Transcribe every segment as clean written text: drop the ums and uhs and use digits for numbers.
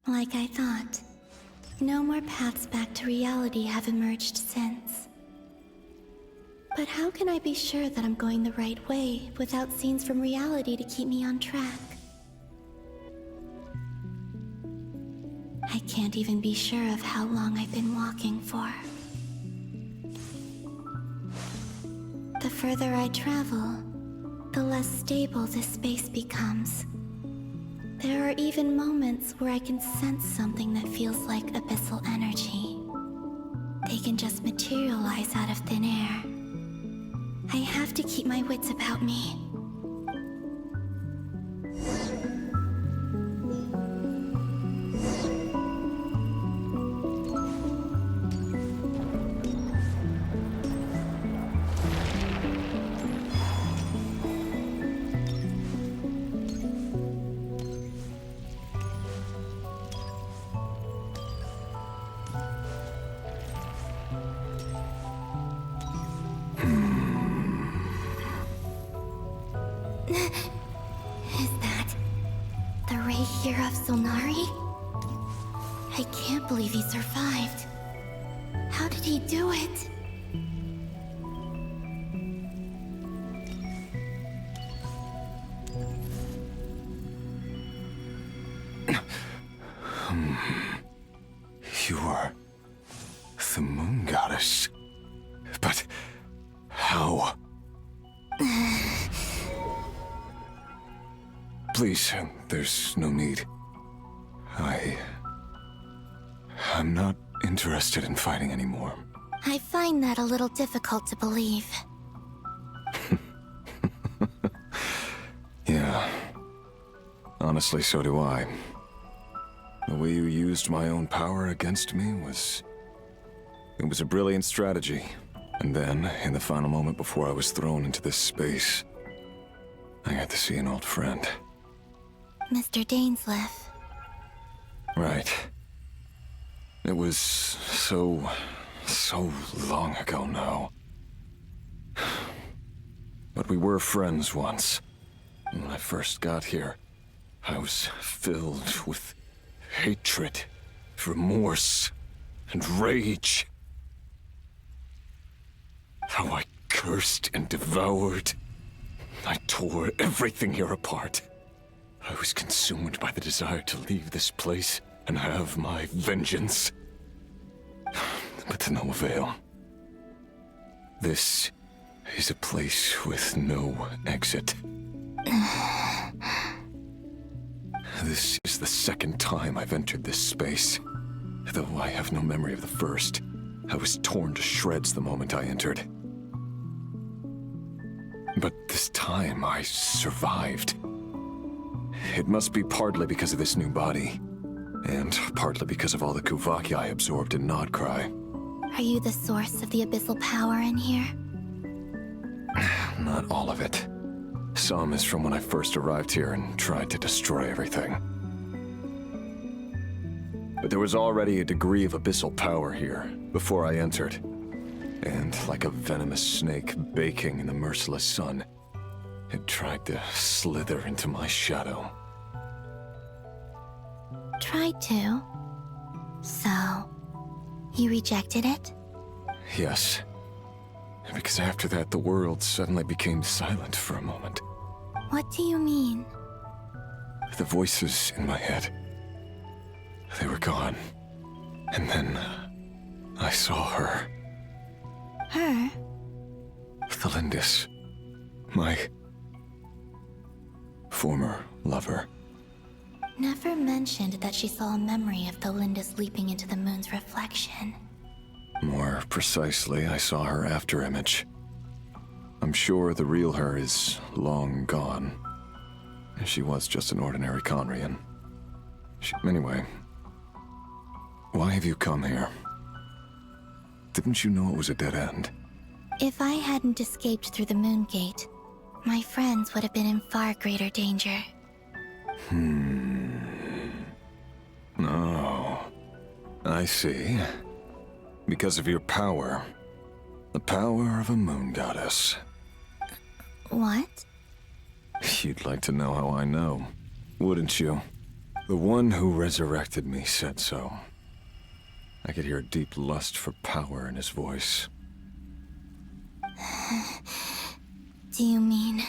Like I thought, no more paths back to reality have emerged since. But how can I be sure that I'm going the right way without scenes from reality to keep me on track? I can't even be sure of how long I've been walking for. The further I travel, the less stable this space becomes. There are even moments where I can sense something that feels like abyssal energy. They can just materialize out of thin air. I have to keep my wits about me. Is that the ray here of Solnari? I can't believe he survived. How did he do it? You are the moon goddess. But how? Please, there's no need. I'm not interested in fighting anymore. I find that a little difficult to believe. Yeah. Honestly, so do I. The way you used my own power against me was... It was a brilliant strategy. And then, in the final moment before I was thrown into this space, I got to see an old friend. Mr. Dainsleif. Right. It was so long ago now. But we were friends once. When I first got here, I was filled with hatred, remorse, and rage. How I cursed and devoured. I tore everything here apart. I was consumed by the desire to leave this place and have my vengeance. But to no avail. This is a place with no exit. This is the second time I've entered this space. Though I have no memory of the first. I was torn to shreds the moment I entered. But this time I survived. It must be partly because of this new body, and partly because of all the Kuvaki I absorbed in Nod Crai. Are you the source of the abyssal power in here? Not all of it. Some is from when I first arrived here and tried to destroy everything. But there was already a degree of abyssal power here before I entered. And like a venomous snake baking in the merciless sun, it tried to slither into my shadow. Tried to? So, you rejected it? Yes. Because after that, the world suddenly became silent for a moment. What do you mean? The voices in my head, they were gone. And then, I saw her. Her? Thelindis. My former lover. Never mentioned that she saw a memory of Thelindis leaping into the moon's reflection. More precisely, I saw her afterimage. I'm sure the real her is long gone. She was just an ordinary Conrian. Anyway, why have you come here? Didn't you know it was a dead end? If I hadn't escaped through the moon gate, my friends would have been in far greater danger. Oh, I see. Because of your power. The power of a moon goddess. What? You'd like to know how I know, wouldn't you? The one who resurrected me said so. I could hear a deep lust for power in his voice. Do you mean...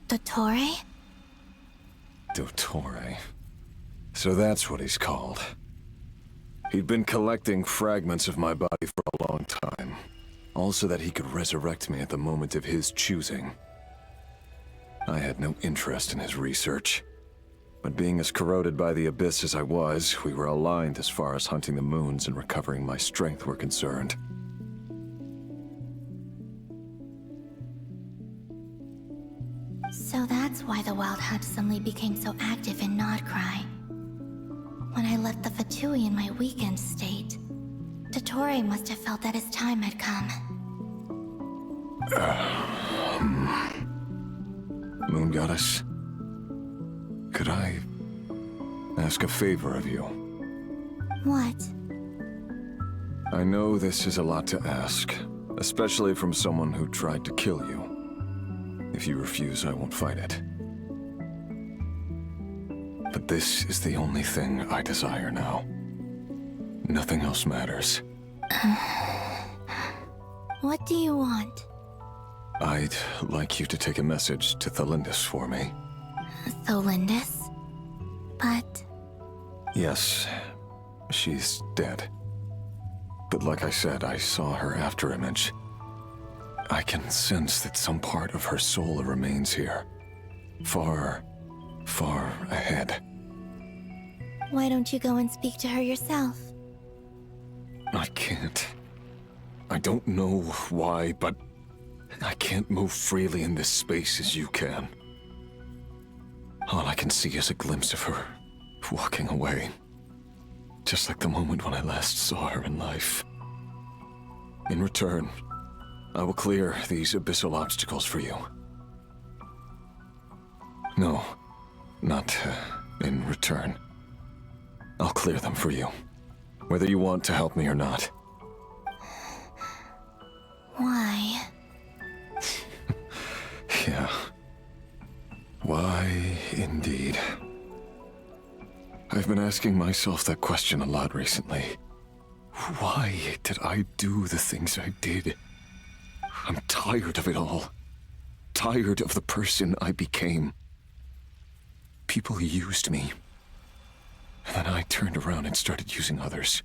Dottore? Dottore. So that's what he's called. He'd been collecting fragments of my body for a long time. All so that he could resurrect me at the moment of his choosing. I had no interest in his research. But being as corroded by the abyss as I was, we were aligned as far as hunting the moons and recovering my strength were concerned. So that's why the Wild Hunt suddenly became so active in Nod Crai. When I left the Fatui in my weakened state, Dottore must have felt that his time had come. Moon Goddess, could I ask a favor of you? What? I know this is a lot to ask, especially from someone who tried to kill you. If you refuse, I won't fight it. But this is the only thing I desire now. Nothing else matters. What do you want? I'd like you to take a message to Thelindis for me. Thelindis? But... Yes, she's dead. But like I said, I saw her afterimage. I can sense that some part of her soul remains here. Far, far ahead. Why don't you go and speak to her yourself? I can't. I don't know why, but I can't move freely in this space as you can. All I can see is a glimpse of her walking away. Just like the moment when I last saw her in life. In return, I will clear these abyssal obstacles for you. No, not in return. I'll clear them for you, whether you want to help me or not. Why? Yeah. Why, indeed. I've been asking myself that question a lot recently. Why did I do the things I did? I'm tired of it all. Tired of the person I became. People used me. And then I turned around and started using others.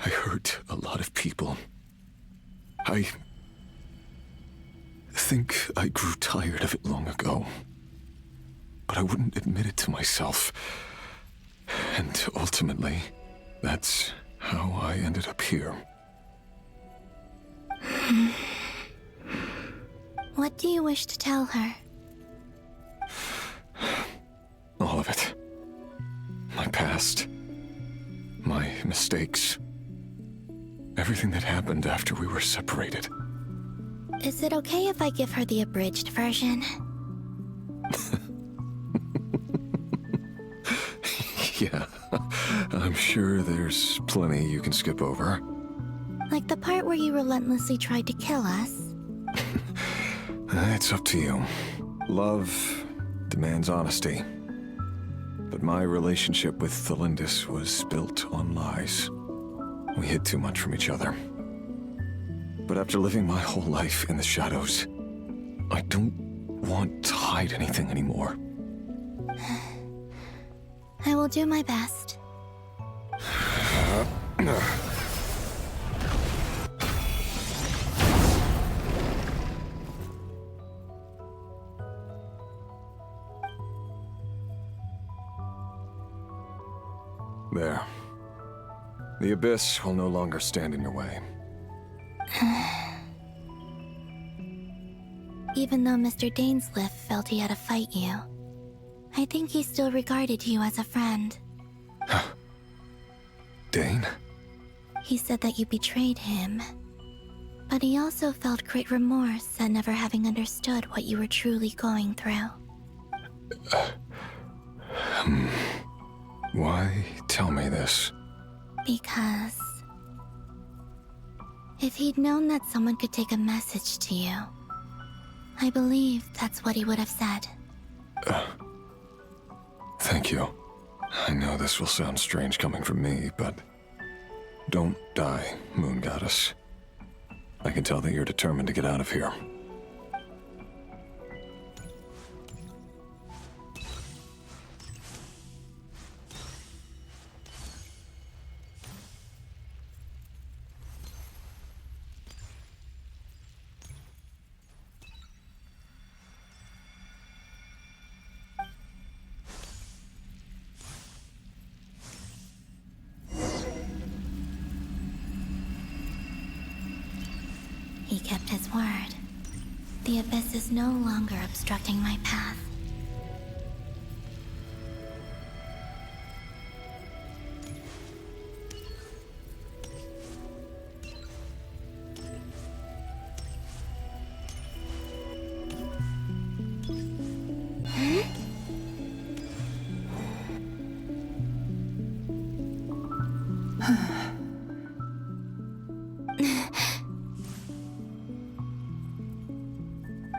I hurt a lot of people. I think I grew tired of it long ago. But I wouldn't admit it to myself. And ultimately, that's how I ended up here. What do you wish to tell her? All of it. My past. My mistakes. Everything that happened after we were separated. Is it okay if I give her the abridged version? Yeah, I'm sure there's plenty you can skip over. Like the part where you relentlessly tried to kill us? It's up to you. Love demands honesty. But my relationship with Thelindis was built on lies. We hid too much from each other. But after living my whole life in the shadows, I don't want to hide anything anymore. I will do my best. There. The abyss will no longer stand in your way. Even though Mr. Dainsliff felt he had to fight you, I think he still regarded you as a friend. Dane? He said that you betrayed him, but he also felt great remorse at never having understood what you were truly going through. Why tell me this? Because if he'd known that someone could take a message to you, I believe that's what he would have said. Thank you. I know this will sound strange coming from me, but don't die, Moon Goddess. I can tell that you're determined to get out of here. He kept his word. The abyss is no longer obstructing my path.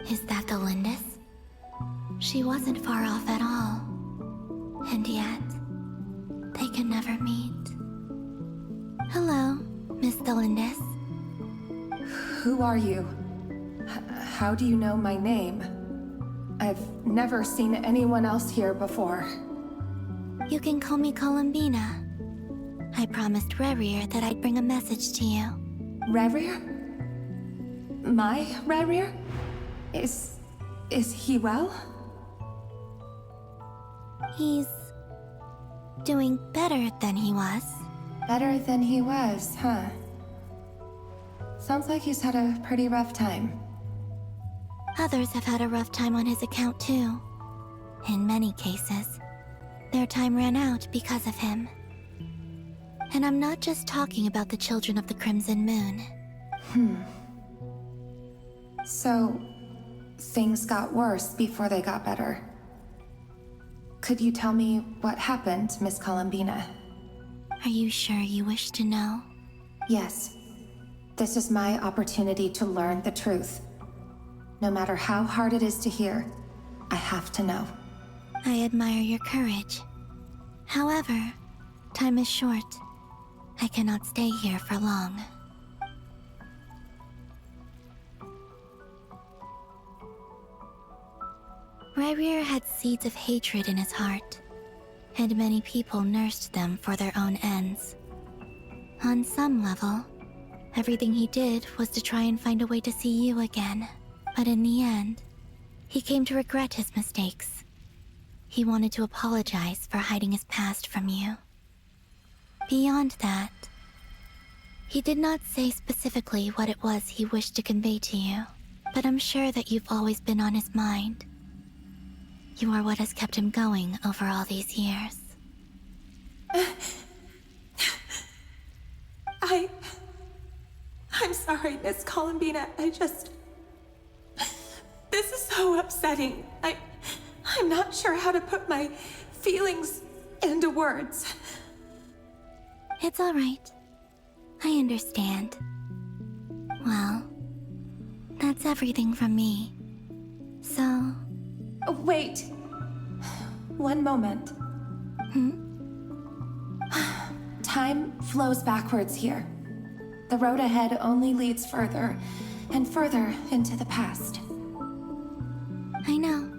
Is that the Lindis? She wasn't far off at all. And yet, they can never meet. Hello, Miss Lindis. Who are you? How do you know my name? I've never seen anyone else here before. You can call me Colomбина. I promised Rerir that I'd bring a message to you. Rerir? My Rerir? Is he well? He's doing better than he was. Better than he was, huh? Sounds like he's had a pretty rough time. Others have had a rough time on his account too. In many cases, their time ran out because of him. And I'm not just talking about the children of the Crimson Moon. So, things got worse before they got better. Could you tell me what happened, Miss Colomбина? Are you sure you wish to know? Yes. This is my opportunity to learn the truth. No matter how hard it is to hear, I have to know. I admire your courage. However, time is short. I cannot stay here for long. Rerir had seeds of hatred in his heart, and many people nursed them for their own ends. On some level, everything he did was to try and find a way to see you again. But in the end, he came to regret his mistakes. He wanted to apologize for hiding his past from you. Beyond that, he did not say specifically what it was he wished to convey to you, but I'm sure that you've always been on his mind. You are what has kept him going over all these years. I'm sorry, Miss Colomбина. This is so upsetting. I'm not sure how to put my feelings into words. It's all right. I understand. Well, that's everything from me. So... Wait. One moment. Time flows backwards here. The road ahead only leads further and further into the past. I know.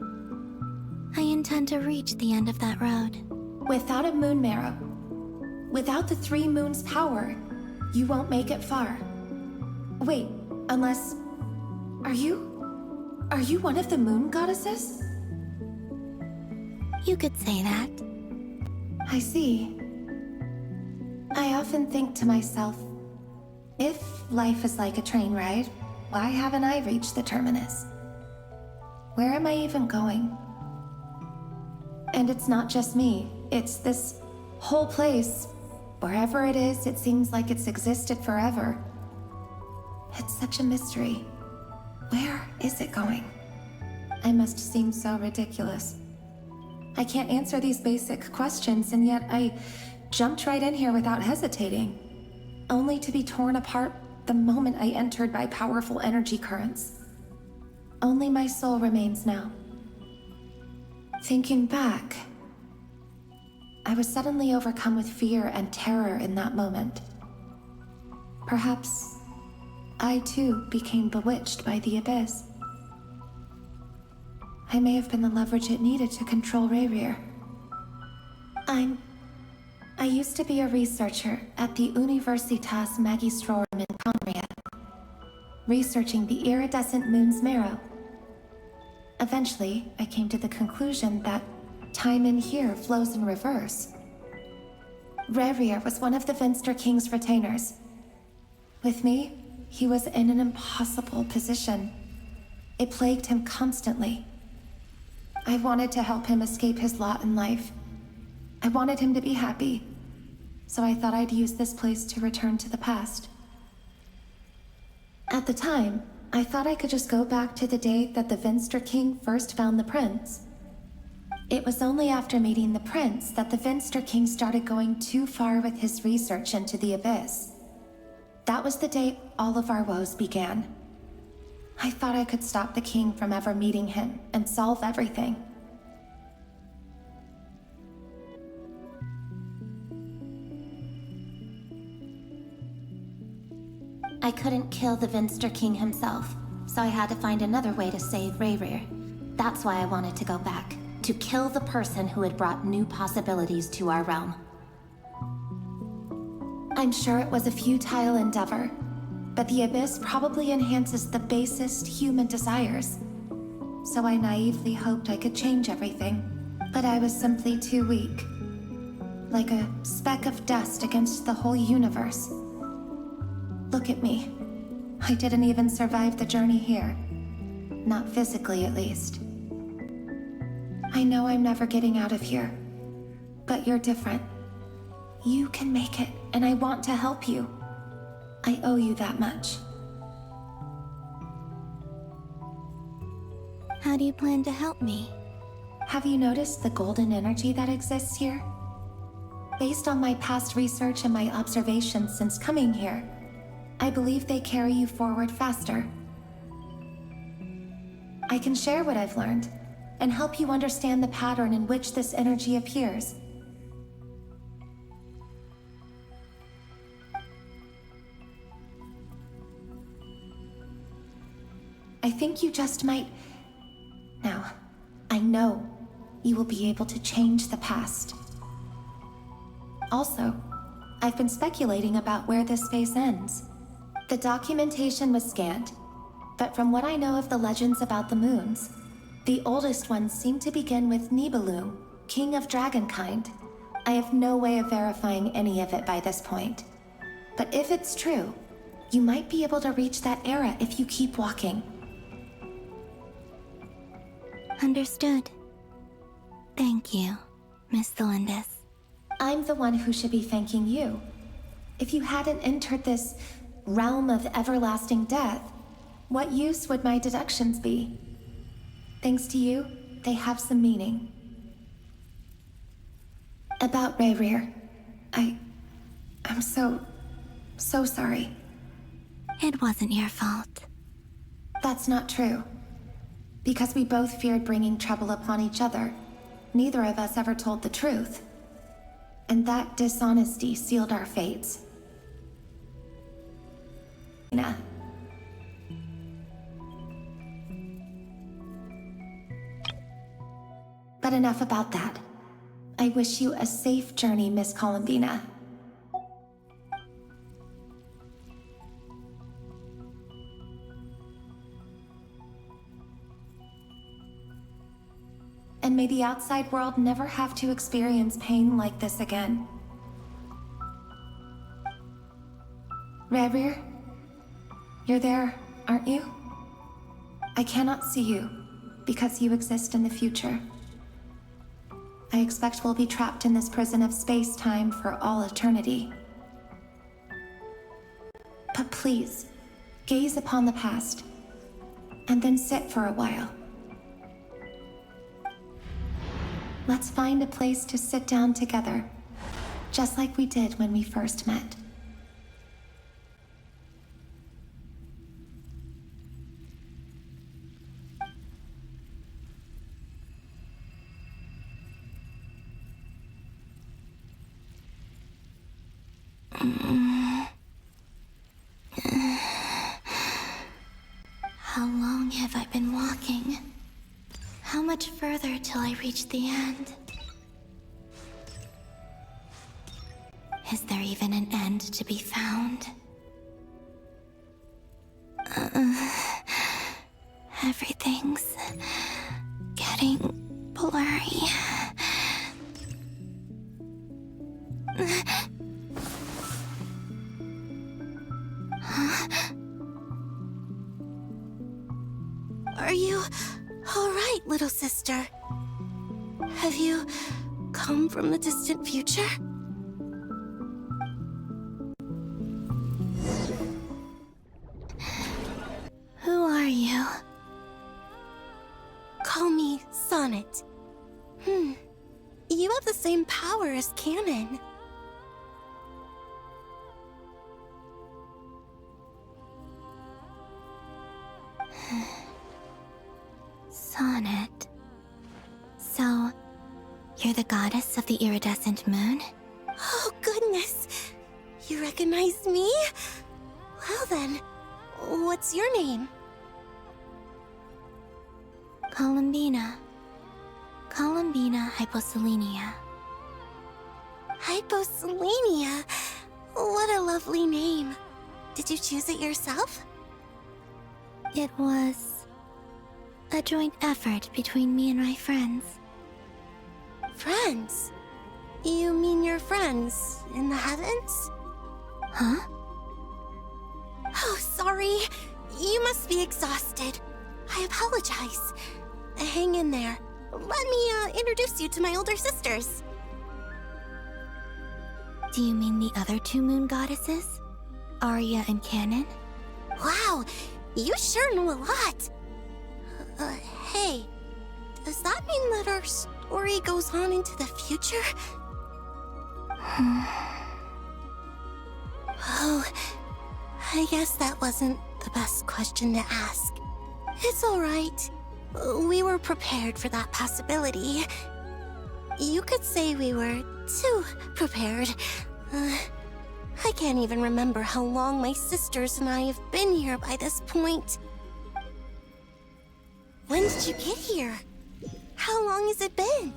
I intend to reach the end of that road. Without a moon marrow, without the 3 moons' power, you won't make it far. Wait, unless... Are you one of the moon goddesses? You could say that. I see. I often think to myself, if life is like a train ride, why haven't I reached the terminus? Where am I even going? And it's not just me, it's this whole place. Wherever it is, it seems like it's existed forever. It's such a mystery. Where is it going? I must seem so ridiculous. I can't answer these basic questions, and yet I jumped right in here without hesitating, only to be torn apart the moment I entered by powerful energy currents. Only my soul remains now. Thinking back, I was suddenly overcome with fear and terror in that moment. Perhaps I too became bewitched by the abyss. I may have been the leverage it needed to control Rayrir. I used to be a researcher at the Universitas Magistrorum in Conria, researching the iridescent moon's marrow. Eventually, I came to the conclusion that time in here flows in reverse. Rayrir was one of the Vinster King's retainers. With me, he was in an impossible position. It plagued him constantly. I wanted to help him escape his lot in life. I wanted him to be happy, so I thought I'd use this place to return to the past. At the time, I thought I could just go back to the day that the Vinster King first found the prince. It was only after meeting the prince that the Vinster King started going too far with his research into the abyss. That was the day all of our woes began. I thought I could stop the king from ever meeting him and solve everything. I couldn't kill the Vinster King himself, so I had to find another way to save Rayrir. That's why I wanted to go back, to kill the person who had brought new possibilities to our realm. I'm sure it was a futile endeavor, but the abyss probably enhances the basest human desires. So I naively hoped I could change everything, but I was simply too weak. Like a speck of dust against the whole universe. Look at me. I didn't even survive the journey here. Not physically, at least. I know I'm never getting out of here, but you're different. You can make it, and I want to help you. I owe you that much. How do you plan to help me? Have you noticed the golden energy that exists here? Based on my past research and my observations since coming here, I believe they carry you forward faster. I can share what I've learned and help you understand the pattern in which this energy appears. I think you just might... Now, I know you will be able to change the past. Also, I've been speculating about where this phase ends. The documentation was scanned, but from what I know of the legends about the moons, the oldest ones seem to begin with Nibelung, king of dragonkind. I have no way of verifying any of it by this point. But if it's true, you might be able to reach that era if you keep walking. Understood. Thank you, Miss Thelindis. I'm the one who should be thanking you. If you hadn't entered this realm of everlasting death, what use would my deductions be? Thanks to you, they have some meaning. About Rayrir, I'm so sorry. It wasn't your fault. That's not true. Because we both feared bringing trouble upon each other, neither of us ever told the truth. And that dishonesty sealed our fates. But enough about that. I wish you a safe journey, Miss Colombina. And may the outside world never have to experience pain like this again. Rayrir, you're there, aren't you? I cannot see you, because you exist in the future. I expect we'll be trapped in this prison of space-time for all eternity. But please, gaze upon the past, and then sit for a while. Let's find a place to sit down together, just like we did when we first met. How long have I been walking? How much further till I reach the end? Is there even an end to be found? Everything's getting blurry. Are you all right, little sister? Have you come from the distant future? Who are you? Call me Sonnet. You have the same power as Canon. Sonnet. So, you're the goddess of the iridescent moon? Oh, goodness! You recognize me? Well then, what's your name? Colombina. Colombina Hyposelenia. Hyposelenia? What a lovely name. Did you choose it yourself? It was a joint effort between me and my friends. Friends? You mean your friends in the heavens? Huh? Oh, sorry. You must be exhausted. I apologize. Hang in there. Let me introduce you to my older sisters. Do you mean the other two moon goddesses? Arya and Canon? Wow, you sure know a lot. Hey, does that mean that our story goes on into the future? Oh, I guess that wasn't the best question to ask. It's all right. We were prepared for that possibility. You could say we were too prepared. I can't even remember how long my sisters and I have been here by this point. When did you get here? How long has it been?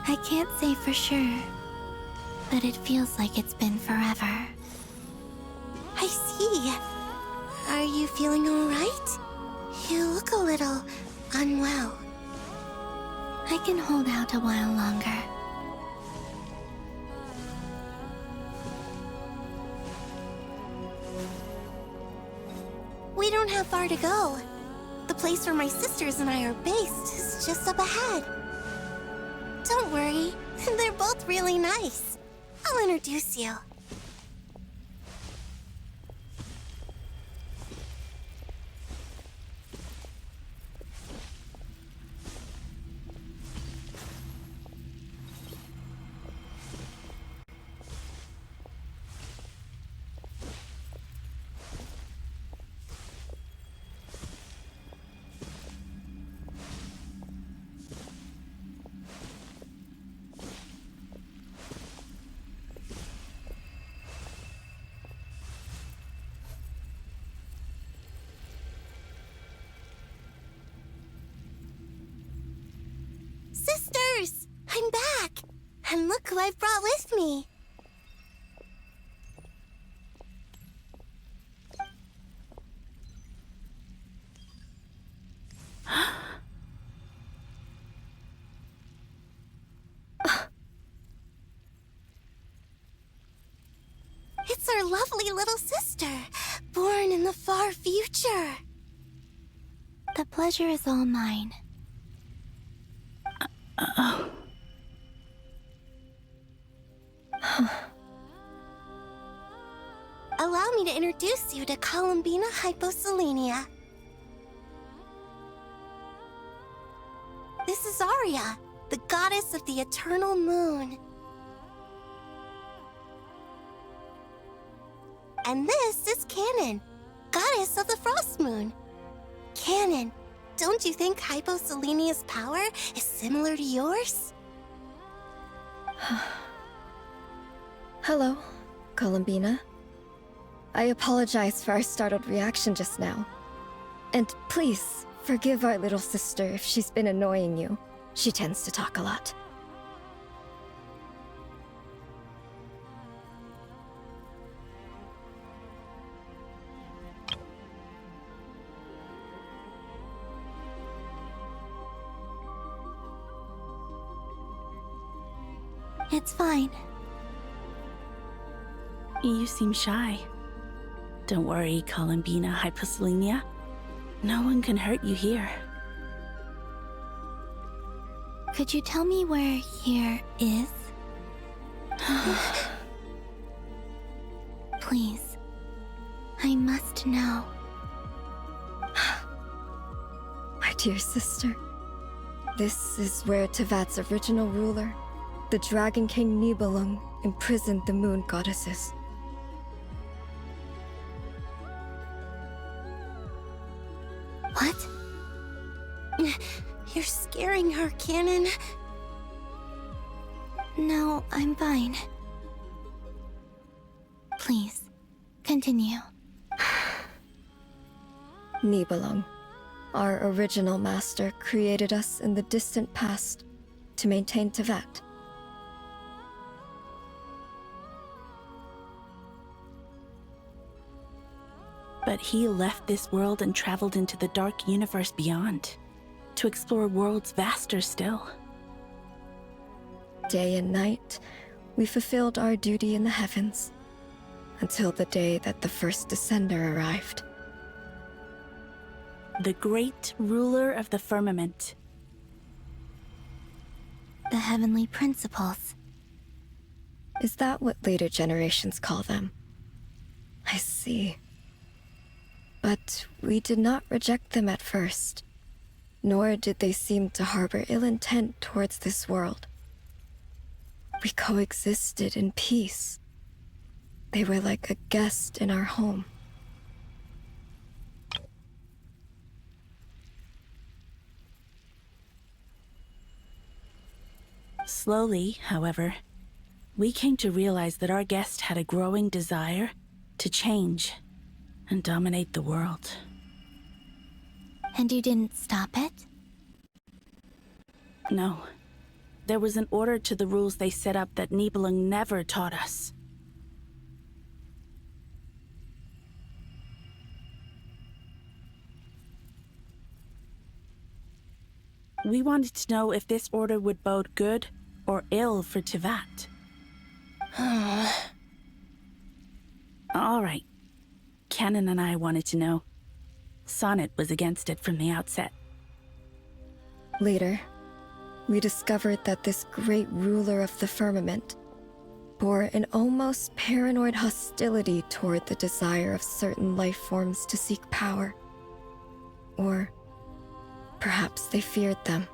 I can't say for sure, but it feels like it's been forever. I see. Are you feeling all right? You look a little unwell. I can hold out a while longer. We don't have far to go. The place where my sisters and I are based is just up ahead. Don't worry, they're both really nice. I'll introduce you. Sisters! I'm back! And look who I've brought with me! It's our lovely little sister, born in the far future. The pleasure is all mine. Allow me to introduce you to Colombina Hyposelenia. This is Arya, the goddess of the eternal moon. And this is Canon, goddess of the frost moon. Canon, don't you think Hyposelenia's power is similar to yours? Hello. Colombina. I apologize for our startled reaction just now. And please, forgive our little sister if she's been annoying you. She tends to talk a lot. It's fine. You seem shy. Don't worry, Colombina Hyposelenia. No one can hurt you here. Could you tell me where here is? Please. I must know. My dear sister, this is where Tevat's original ruler, the Dragon King Nibelung, imprisoned the moon goddesses. What? You're scaring her, Canon. No, I'm fine. Please, continue. Nibelung, our original master, created us in the distant past to maintain Tevat. But he left this world and traveled into the dark universe beyond, to explore worlds vaster still. Day and night, we fulfilled our duty in the heavens, until the day that the first Descender arrived. The great ruler of the firmament. The heavenly principles. Is that what later generations call them? I see. But we did not reject them at first, nor did they seem to harbor ill intent towards this world. We coexisted in peace. They were like a guest in our home. Slowly, however, we came to realize that our guest had a growing desire to change and dominate the world. And you didn't stop it? No. There was an order to the rules they set up that Nibelung never taught us. We wanted to know if this order would bode good or ill for Tevat. All right. Canon and I wanted to know. Sonnet was against it from the outset. Later, we discovered that this great ruler of the firmament bore an almost paranoid hostility toward the desire of certain life forms to seek power. Or perhaps they feared them.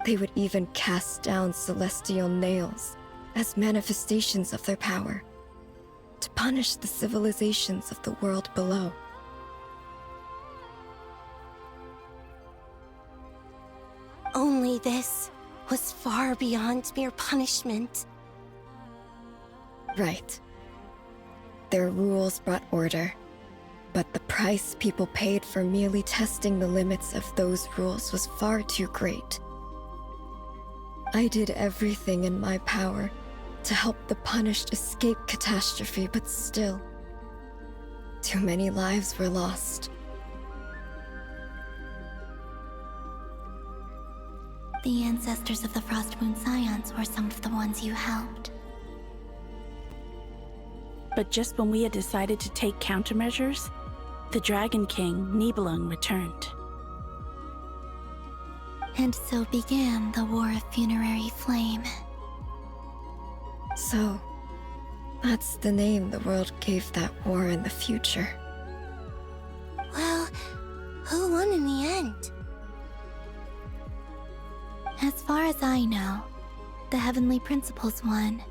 They would even cast down celestial nails as manifestations of their power, to punish the civilizations of the world below. Only this was far beyond mere punishment. Right. Their rules brought order, but the price people paid for merely testing the limits of those rules was far too great. I did everything in my power to help the punished escape catastrophe, but still, too many lives were lost. The ancestors of the Frost Moon Scions were some of the ones you helped. But just when we had decided to take countermeasures, the Dragon King, Nibelung, returned. And so began the War of Funerary Flame. So, that's the name the world gave that war in the future. Well, who won in the end? As far as I know, the Heavenly Principles won,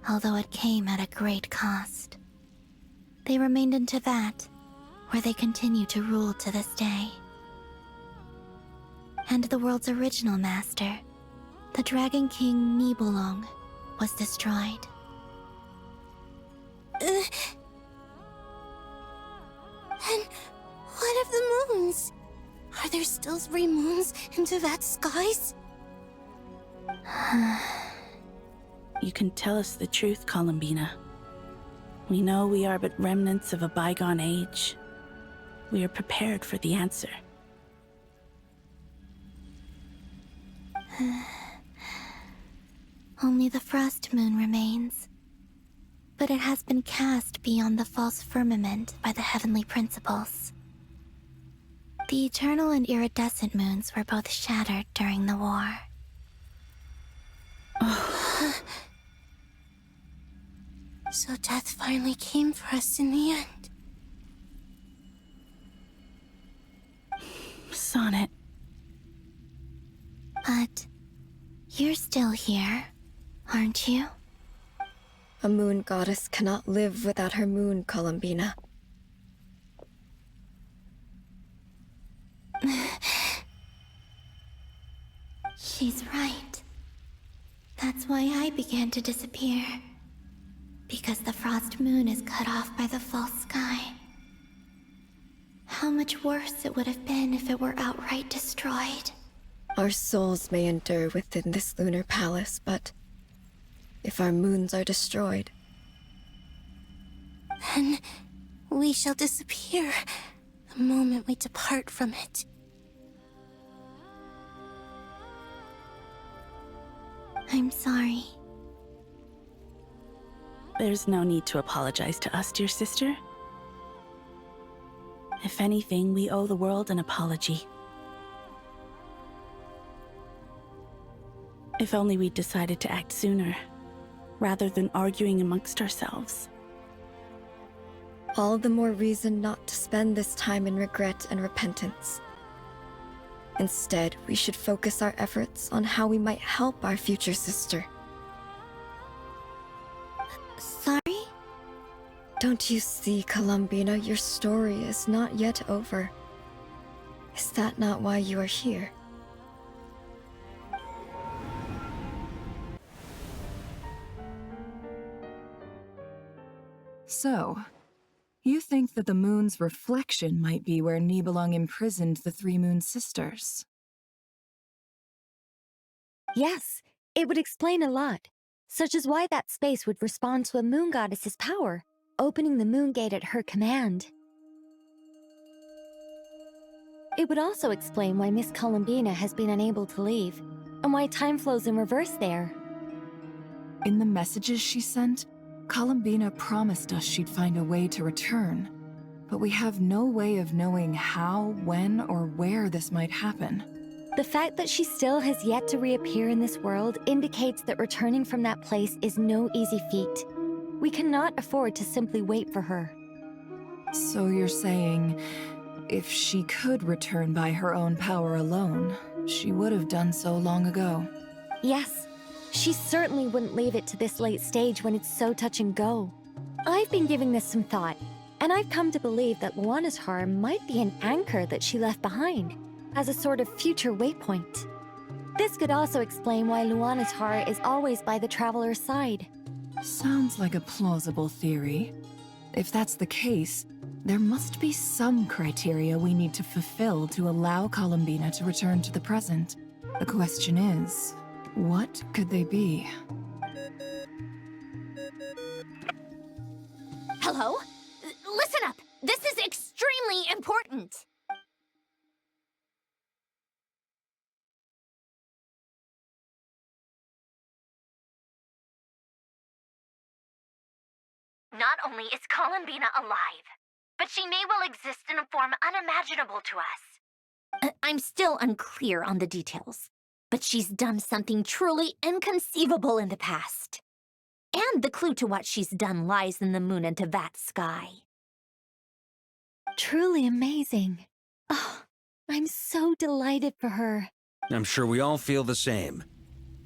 although it came at a great cost. They remained in Tevat, where they continue to rule to this day. And the world's original master, the Dragon King Nibelung, was destroyed. And what of the moons? Are there still 3 moons in VIII's skies? You can tell us the truth, Colomбина. We know we are but remnants of a bygone age. We are prepared for the answer. Only the frost moon remains. But it has been cast beyond the false firmament by the heavenly principles. The eternal and iridescent moons were both shattered during the war. So death finally came for us in the end. Sonnet. But you're still here, aren't you? A moon goddess cannot live without her moon, Colomбина. She's right. That's why I began to disappear. Because the frost moon is cut off by the false sky. How much worse it would have been if it were outright destroyed. Our souls may endure within this lunar palace, but if our moons are destroyed, Then we shall disappear the moment we depart from it. I'm sorry. There's no need to apologize to us, dear sister. If anything, we owe the world an apology. If only we'd decided to act sooner, rather than arguing amongst ourselves. all the more reason not to spend this time in regret and repentance. Instead, we should focus our efforts on how we might help our future sister. Sorry? Don't you see, Colomбина, your story is not yet over. Is that not why you are here? So, you think that the moon's reflection might be where Nibelung imprisoned the three moon sisters? Yes, it would explain a lot, such as why that space would respond to a moon goddess's power, opening the moon gate at her command. It would also explain why Miss Colomбина has been unable to leave, and why time flows in reverse there. In the messages she sent, Colomбина promised us she'd find a way to return, but we have no way of knowing how, when, or where this might happen. The fact that she still has yet to reappear in this world indicates that returning from that place is no easy feat. We cannot afford to simply wait for her. So you're saying, if she could return by her own power alone, she would have done so long ago? Yes, she certainly wouldn't leave it to this late stage when it's so touch and go. I've been giving this some thought, and I've come to believe that Luana's harm might be an anchor that she left behind, as a sort of future waypoint. This could also explain why Luana's heart is always by the traveler's side. Sounds like a plausible theory. If that's the case, there must be some criteria we need to fulfill to allow Colomбина to return to the present. The question is, what could they be? Hello? Listen up! This is extremely important! Not only is Colomбина alive, but she may well exist in a form unimaginable to us. I'm still unclear on the details, but she's done something truly inconceivable in the past. And the clue to what she's done lies in the moon and Tevat's sky. Truly amazing. Oh, I'm so delighted for her. I'm sure we all feel the same.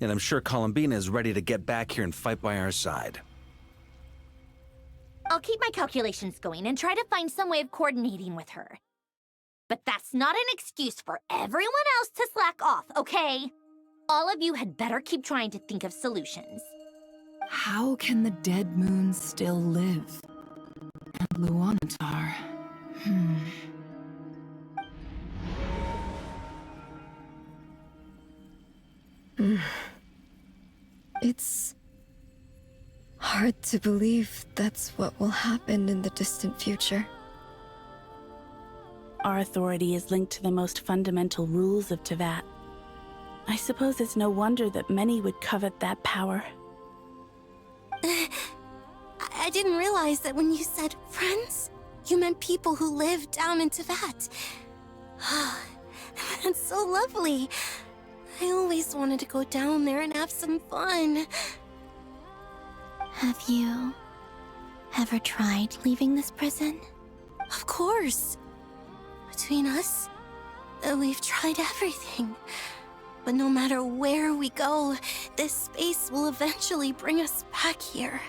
And I'm sure Colomбина is ready to get back here and fight by our side. I'll keep my calculations going and try to find some way of coordinating with her. But that's not an excuse for everyone else to slack off, okay? All of you had better keep trying to think of solutions. How can the dead moons still live? And Luanatar... It's hard to believe that's what will happen in the distant future. Our authority is linked to the most fundamental rules of Teyvat. I suppose it's no wonder that many would covet that power. I didn't realize that when you said friends, you meant people who live down in Teyvat. That's so lovely. I always wanted to go down there and have some fun. Have you ever tried leaving this prison? Of course. Between us, we've tried everything. But no matter where we go, this space will eventually bring us back here.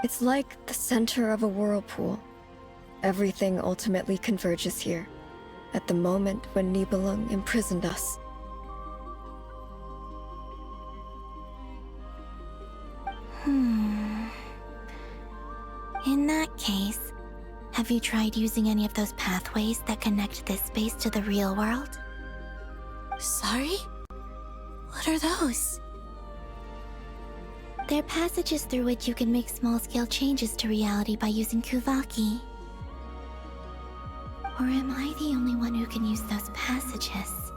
It's like the center of a whirlpool. Everything ultimately converges here, at the moment when Nibelung imprisoned us. In that case, have you tried using any of those pathways that connect this space to the real world? Sorry? What are those? They're passages through which you can make small-scale changes to reality by using Kuvaki. Or am I the only one who can use those passages?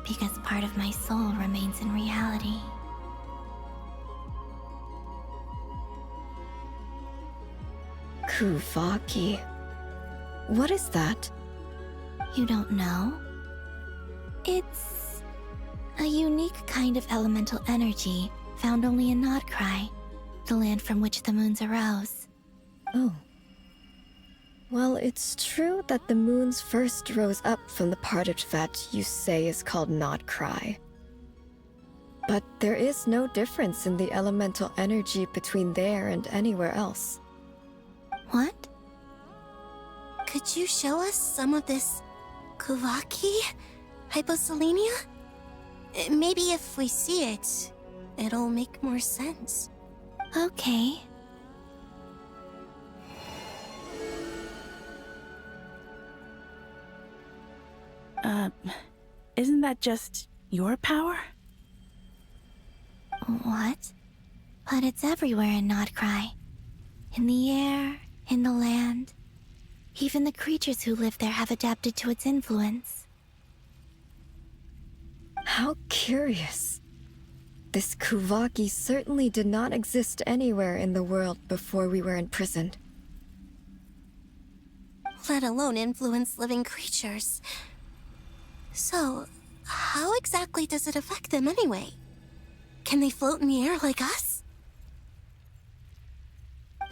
Because part of my soul remains in reality. Kuvaki. What is that? You don't know? It's a unique kind of elemental energy found only in Nod Kraj, the land from which the moons arose. Oh. Well, it's true that the moons first rose up from the part of Teyvat you say is called Nod Kraj. But there is no difference in the elemental energy between there and anywhere else. What? Could you show us some of this Kuvaki? Hyposelenia? Maybe if we see it, it'll make more sense. Okay. Isn't that just your power? What? But it's everywhere in Nod Kraj. In the air, in the land. Even the creatures who live there have adapted to its influence. How curious. This Kuvaki certainly did not exist anywhere in the world before we were imprisoned. Let alone influence living creatures. So, how exactly does it affect them anyway? Can they float in the air like us?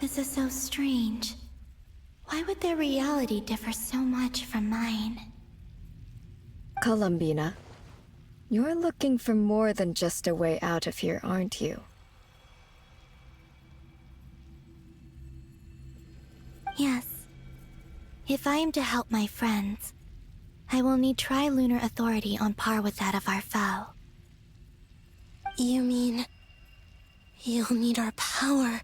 This is so strange. Why would their reality differ so much from mine? Colomбина, you're looking for more than just a way out of here, aren't you? Yes. If I am to help my friends, I will need tri-lunar authority on par with that of our foe. You mean... you'll need our power?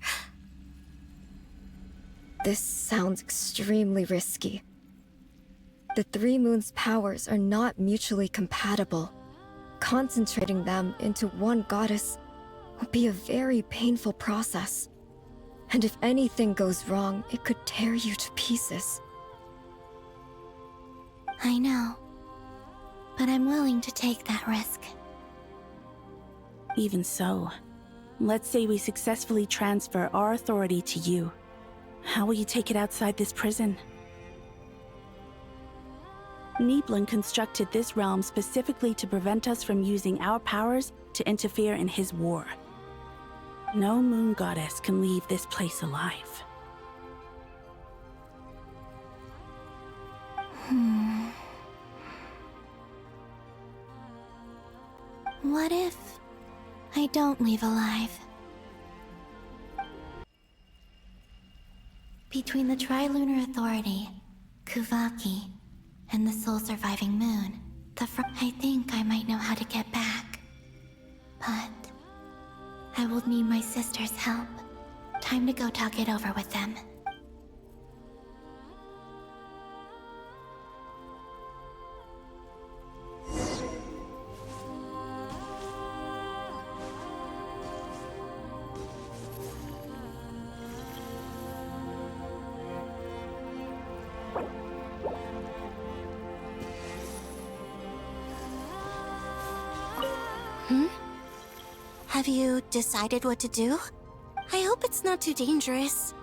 This sounds extremely risky. The Three Moons' powers are not mutually compatible. Concentrating them into one goddess will be a very painful process. And if anything goes wrong, it could tear you to pieces. I know. But I'm willing to take that risk. Even so, let's say we successfully transfer our authority to you. How will you take it outside this prison? Nibelung constructed this realm specifically to prevent us from using our powers to interfere in his war. No moon goddess can leave this place alive. What if I don't leave alive? Between the Trilunar Authority, Kuvaki, and the soul-surviving moon, I think I might know how to get back. But I will need my sister's help. Time to go talk it over with them. Have you decided what to do? I hope it's not too dangerous.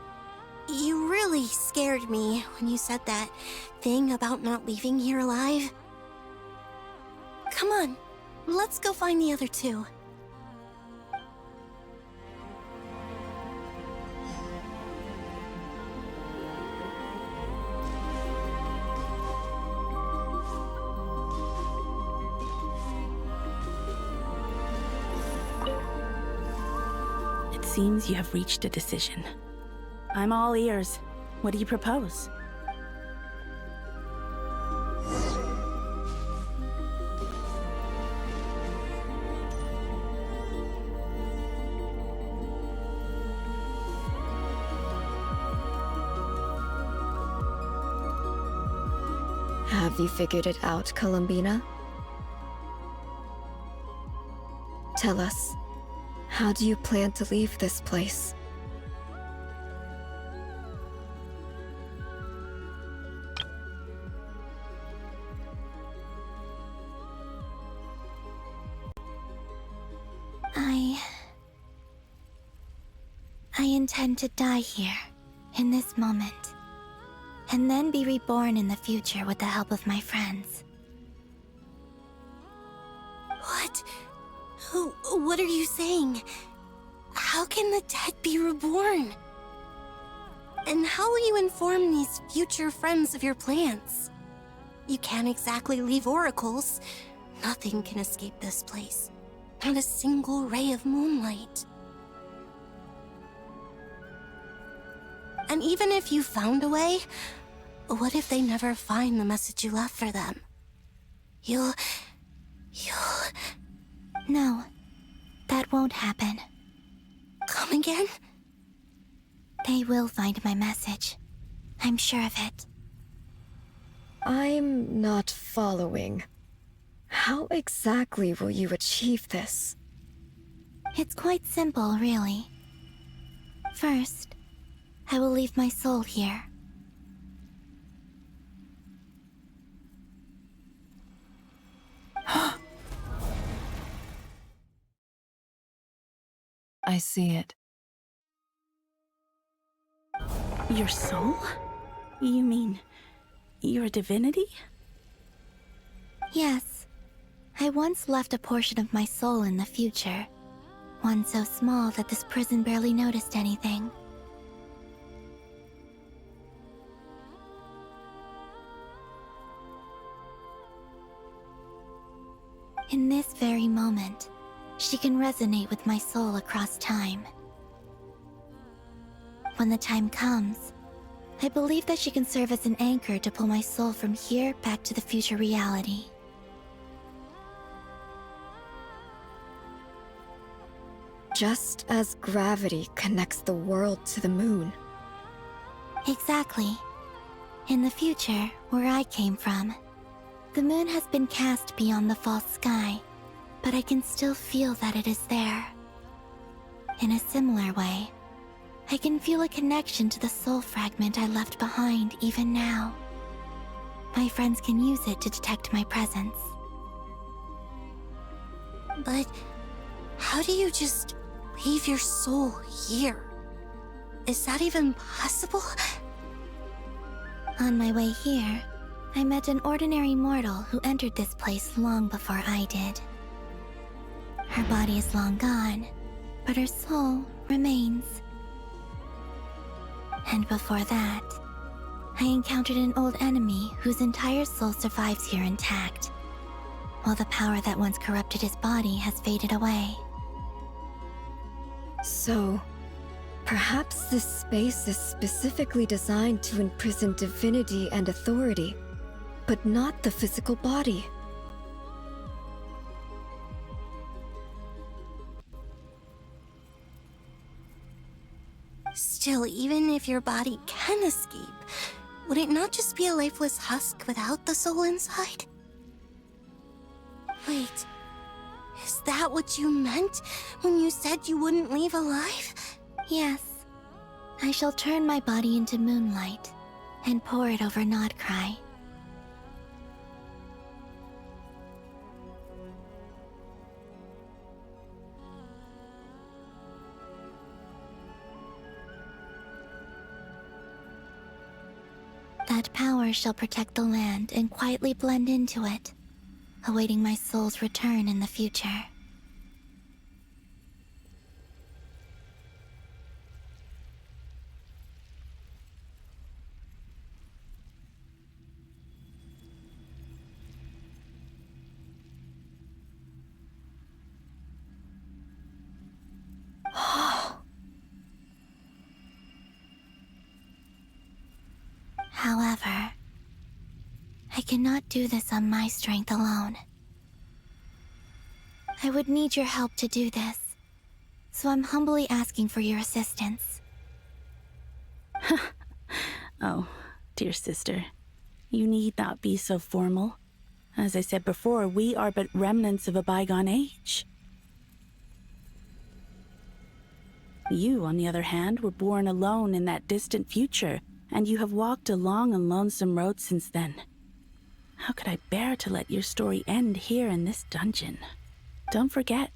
You really scared me when you said that thing about not leaving here alive. Come on, let's go find the other two. Seems you have reached a decision. I'm all ears. What do you propose? Have you figured it out, Colomбина? Tell us. How do you plan to leave this place? I intend to die here, in this moment, and then be reborn in the future with the help of my friends. What? What are you saying? How can the dead be reborn? And how will you inform these future friends of your plans? You can't exactly leave oracles. Nothing can escape this place. Not a single ray of moonlight. And even if you found a way, what if they never find the message you left for them? You'll... No, that won't happen. Come again? They will find my message. I'm sure of it. I'm not following. How exactly will you achieve this? It's quite simple, really. First, I will leave my soul here. I see it. Your soul? You mean you're a divinity? Yes. I once left a portion of my soul in the future. One so small that this prison barely noticed anything. In this very moment, she can resonate with my soul across time. When the time comes, I believe that she can serve as an anchor to pull my soul from here back to the future reality. Just as gravity connects the world to the moon. Exactly. In the future, where I came from, the moon has been cast beyond the false sky, but I can still feel that it is there. In a similar way, I can feel a connection to the soul fragment I left behind even now. My friends can use it to detect my presence. But how do you just leave your soul here? Is that even possible? On my way here, I met an ordinary mortal who entered this place long before I did. Her body is long gone, but her soul remains. And before that, I encountered an old enemy whose entire soul survives here intact, while the power that once corrupted his body has faded away. So, Perhaps this space is specifically designed to imprison divinity and authority, but not the physical body. Still, even if your body can escape, would it not just be a lifeless husk without the soul inside? Wait, is that what you meant when you said you wouldn't leave alive? Yes. I shall turn my body into moonlight and pour it over Nod Crai. That power shall protect the land and quietly blend into it, awaiting my soul's return in the future. However, I cannot do this on my strength alone. I would need your help to do this, so I'm humbly asking for your assistance. Oh, dear sister, you need not be so formal. As I said before, we are but remnants of a bygone age. You, on the other hand, were born alone in that distant future, and you have walked a long and lonesome road since then. How could I bear to let your story end here in this dungeon? Don't forget,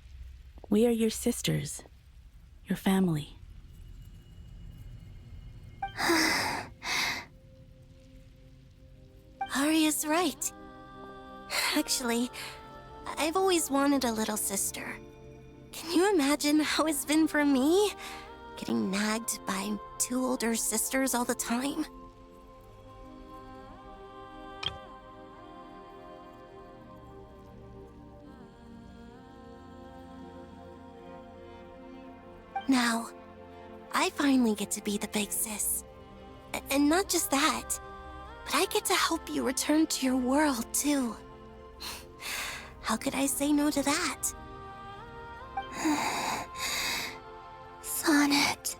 we are your sisters, your family. Arya's right. Actually, I've always wanted a little sister. Can you imagine how it's been for me? Getting nagged by two older sisters all the time? Now, I finally get to be the big sis. And not just that, but I get to help you return to your world, too. How could I say no to that? Sonnet.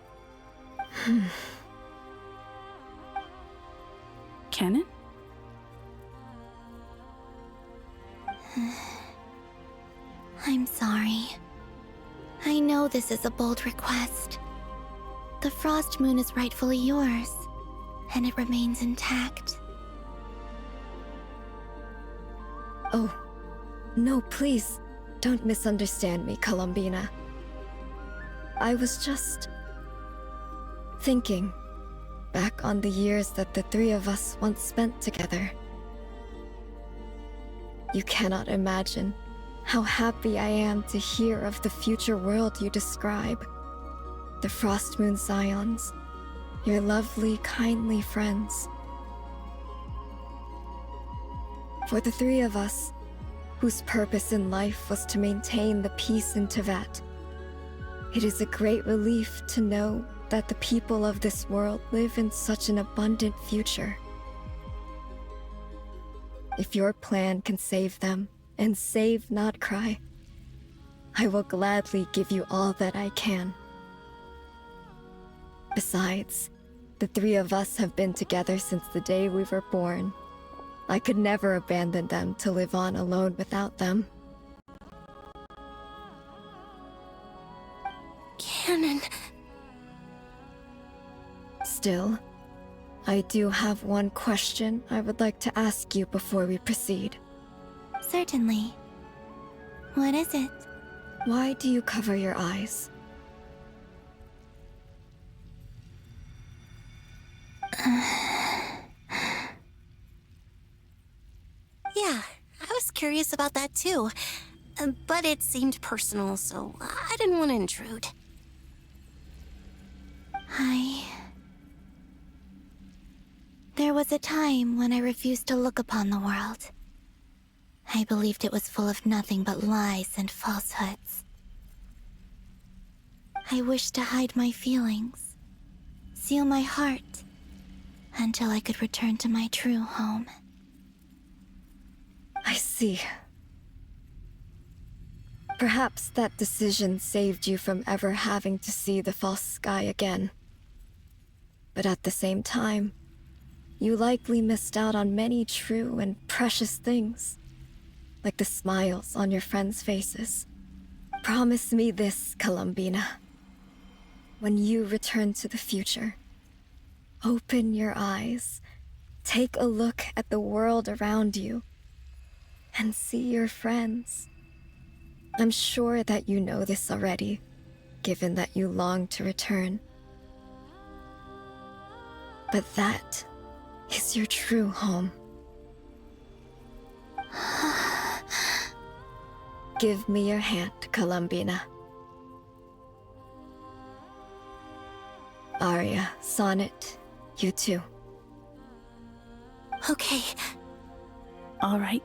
Canon? I'm sorry. I know this is a bold request. The Frost Moon is rightfully yours, and it remains intact. Oh, no, please, don't misunderstand me, Colomбина. I was just thinking back on the years that the three of us once spent together. You cannot imagine how happy I am to hear of the future world you describe. The Frost Moon Scions, your lovely, kindly friends. For the three of us, whose purpose in life was to maintain the peace in Teyvat, it is a great relief to know that the people of this world live in such an abundant future. If your plan can save them and save Nod Crai, I will gladly give you all that I can. Besides, the three of us have been together since the day we were born. I could never abandon them to live on alone without them. Canon. Still, I do have one question I would like to ask you before we proceed. Certainly. What is it? Why do you cover your eyes? Yeah, I was curious about that too. But it seemed personal, so I didn't want to intrude. There was a time when I refused to look upon the world. I believed it was full of nothing but lies and falsehoods. I wished to hide my feelings, seal my heart, until I could return to my true home. I see. Perhaps that decision saved you from ever having to see the false sky again. But at the same time, you likely missed out on many true and precious things, like the smiles on your friends' faces. Promise me this, Colomбина. When you return to the future, open your eyes, take a look at the world around you, and see your friends. I'm sure that you know this already, given that you long to return. But that is your true home. Give me your hand, Colomбина. Aria, Sonnet, you too. Okay. All right.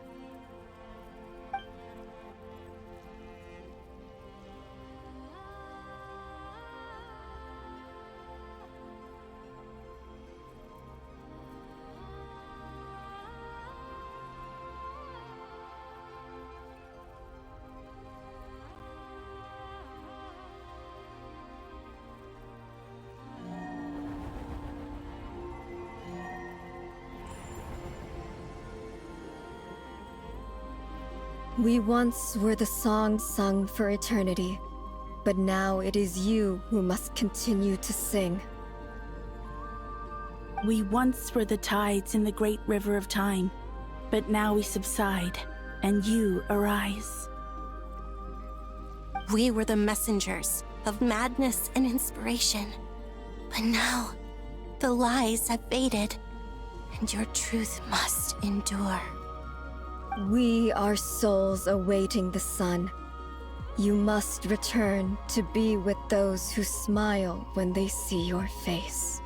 We once were the songs sung for eternity, but now it is you who must continue to sing. We once were the tides in the great river of time, but now we subside, and you arise. We were the messengers of madness and inspiration. But now, the lies have faded, and your truth must endure. We are souls awaiting the sun. You must return to be with those who smile when they see your face.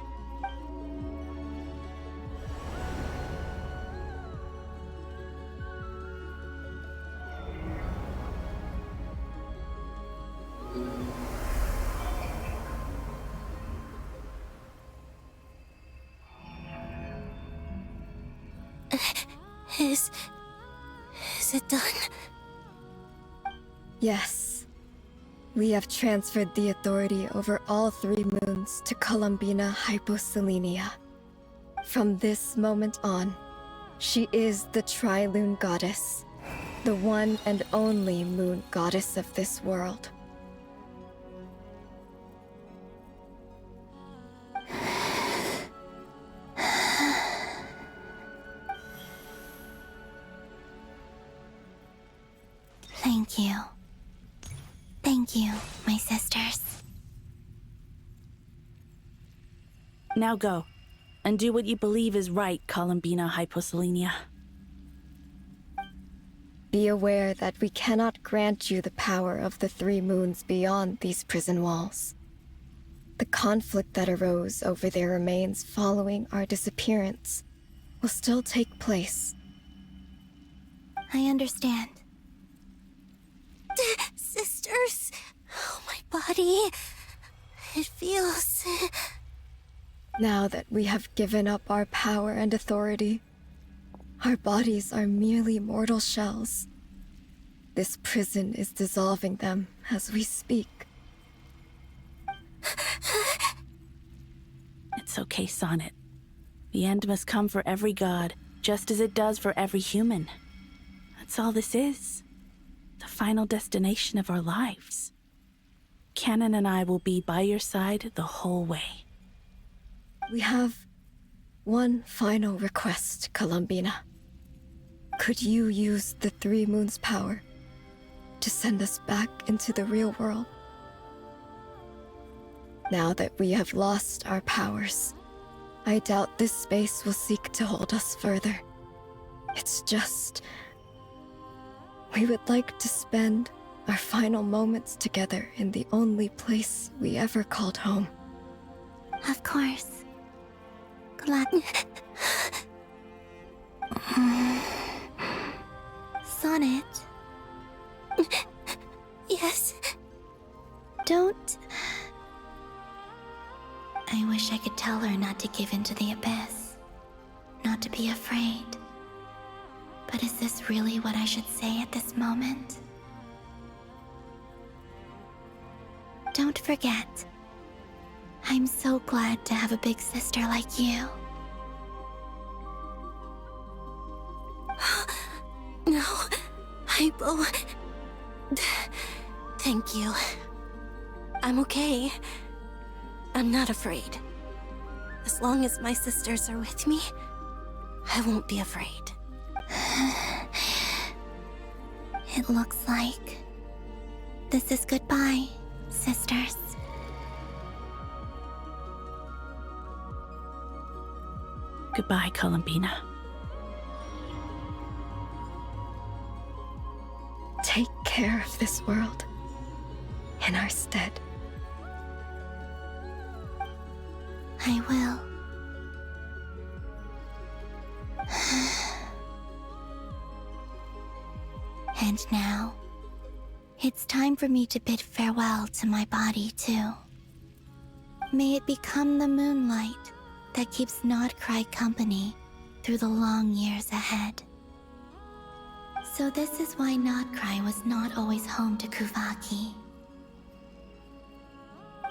Is it done? Yes. We have transferred the authority over all 3 moons to Colomбина Hyposelenia. From this moment on, she is the Tri-Lune Goddess, the one and only moon goddess of this world. Thank you. Thank you, my sisters. Now go, and do what you believe is right, Colomбина Hyposelenia. Be aware that we cannot grant you the power of the 3 moons beyond these prison walls. The conflict that arose over their remains following our disappearance will still take place. I understand. Sisters, oh, my body. It feels... Now that we have given up our power and authority, our bodies are merely mortal shells. This prison is dissolving them as we speak. It's okay, Sonnet. The end must come for every god, just as it does for every human. That's all this is. The final destination of our lives. Canon and I will be by your side the whole way. We have one final request, Colomбина. Could you use the 3 moons' power to send us back into the real world? Now that we have lost our powers, I doubt this space will seek to hold us further. It's just... we would like to spend our final moments together in the only place we ever called home. Of course. Glad... Sonnet? Yes? Don't I wish I could tell her not to give in to the abyss, not to be afraid. But is this really what I should say at this moment? Don't forget, I'm so glad to have a big sister like you. No, Hypo. Thank you. I'm okay. I'm not afraid. As long as my sisters are with me, I won't be afraid. It looks like this is goodbye, sisters. Goodbye, Colomбина. Take care of this world in our stead. I will. And now, it's time for me to bid farewell to my body, too. May it become the moonlight that keeps Nod Cry company through the long years ahead. So this is why Nod Cry was not always home to Kuvaki.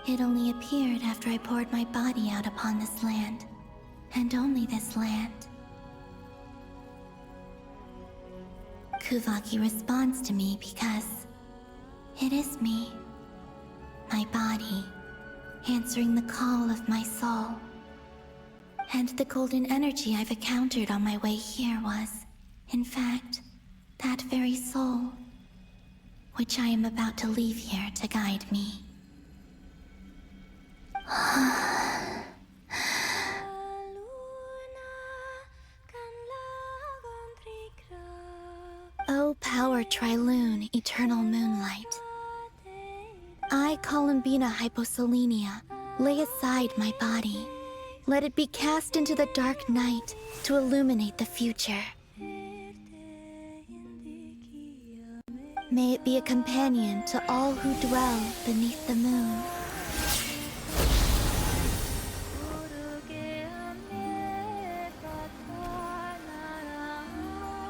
It only appeared after I poured my body out upon this land, and only this land. Kuvaki responds to me because it is me, my body, answering the call of my soul. And the golden energy I've encountered on my way here was, in fact, that very soul, which I am about to leave here to guide me. O power Trilune, eternal moonlight. I, Colomбина Hyposelenia, lay aside my body. Let it be cast into the dark night to illuminate the future. May it be a companion to all who dwell beneath the moon.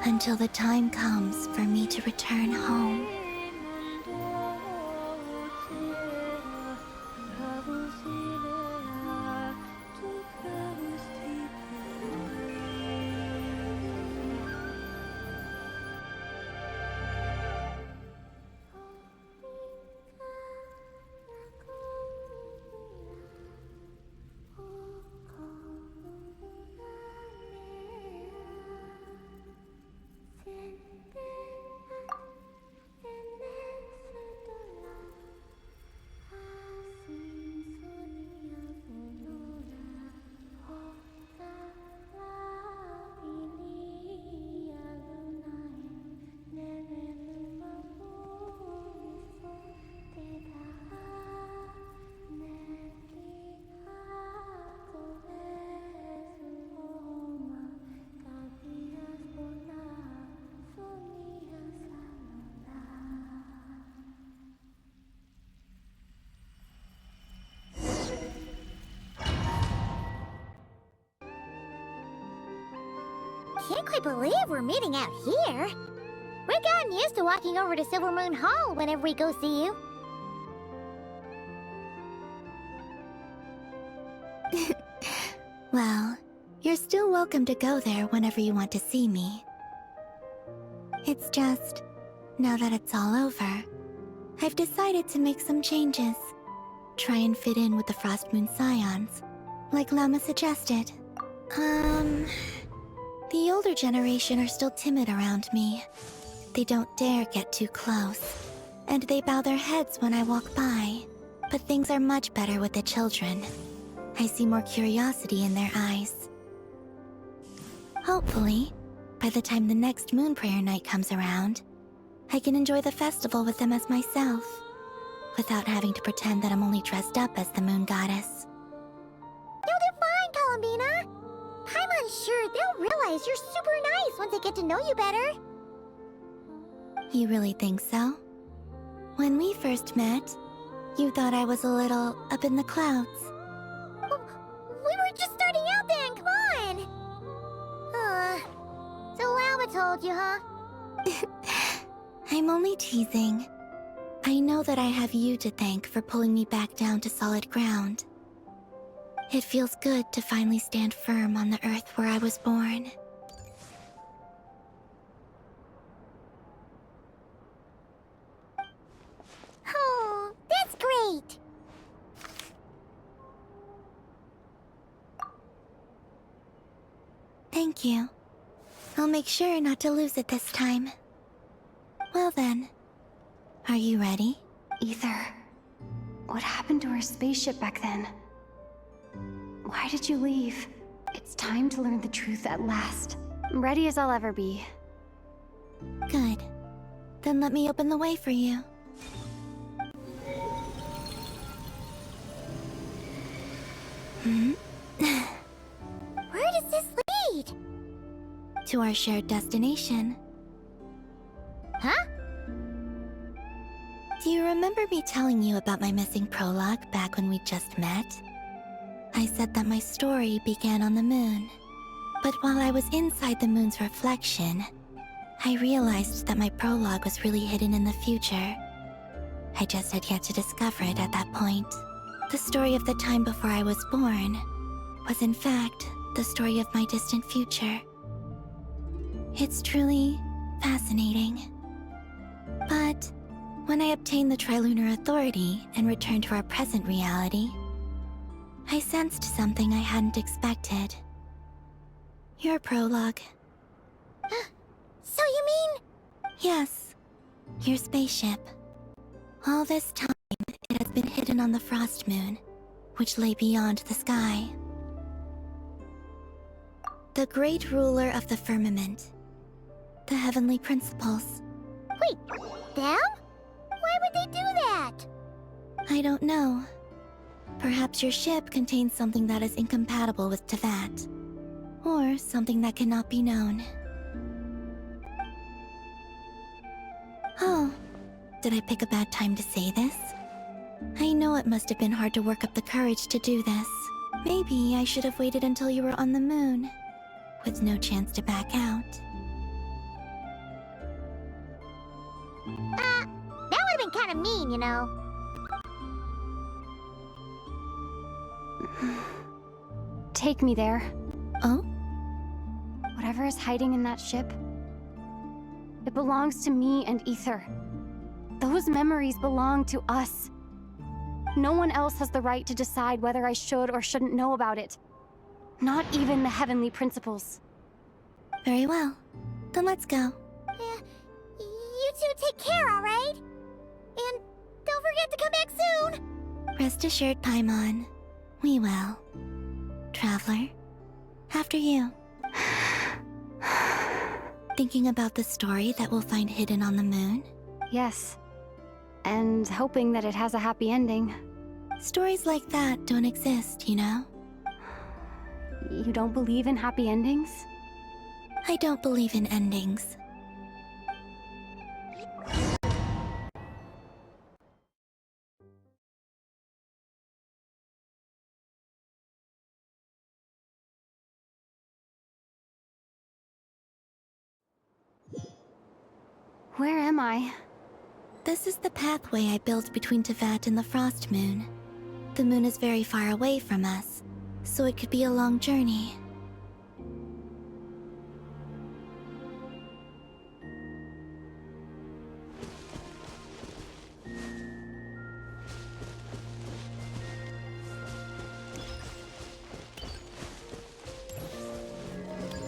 Until the time comes for me to return home. Can't quite believe we're meeting out here. We're gotten used to walking over to Silver Moon Hall whenever we go see you. Well, you're still welcome to go there whenever you want to see me. It's just, now that it's all over, I've decided to make some changes. Try and fit in with the Frost Moon Scions, like Lama suggested. The older generation are still timid around me. They don't dare get too close, and they bow their heads when I walk by. But things are much better with the children. I see more curiosity in their eyes. Hopefully, by the time the next Moon Prayer Night comes around, I can enjoy the festival with them as myself, without having to pretend that I'm only dressed up as the Moon Goddess. You'll do fine, Colomбина. I'm unsure they'll realize you're super nice once they get to know you better. You really think so? When we first met, you thought I was a little up in the clouds. Well, told you, huh? I'm only teasing. I know that I have you to thank for pulling me back down to solid ground. It feels good to finally stand firm on the earth where I was born. Oh, that's great! Thank you. I'll make sure not to lose it this time. Well then, are you ready? Ether, what happened to our spaceship back then? Why did you leave? It's time to learn the truth at last. I'm ready as I'll ever be. Good. Then let me open the way for you. Where does this lead? To our shared destination. Huh? Do you remember me telling you about my missing prologue back when we just met? I said that my story began on the moon. But while I was inside the moon's reflection, I realized that my prologue was really hidden in the future. I just had yet to discover it at that point. The story of the time before I was born was in fact the story of my distant future. It's truly fascinating. But when I obtained the Trilunar Authority and returned to our present reality, I sensed something I hadn't expected. Your prologue. So you mean... Yes, your spaceship. All this time, it has been hidden on the Frost Moon, which lay beyond the sky. The great ruler of the firmament. The heavenly principles. Wait, them? Why would they do that? I don't know. Perhaps your ship contains something that is incompatible with Teyvat. Or something that cannot be known. Oh, did I pick a bad time to say this? I know it must have been hard to work up the courage to do this. Maybe I should have waited until you were on the moon, with no chance to back out. That would have been kind of mean, you know. Take me there. Oh? Whatever is hiding in that ship, it belongs to me and Ether. Those memories belong to us. No one else has the right to decide whether I should or shouldn't know about it. Not even the heavenly principles. Very well. Then let's go. Yeah, you two take care, alright? And don't forget to come back soon! Rest assured, Paimon. We will. Traveler, after you. Thinking about the story that we'll find hidden on the moon? Yes. And hoping that it has a happy ending. Stories like that don't exist, you know? You don't believe in happy endings? I don't believe in endings. Where am I? This is the pathway I built between Teyvat and the Frost Moon. The moon is very far away from us, so it could be a long journey.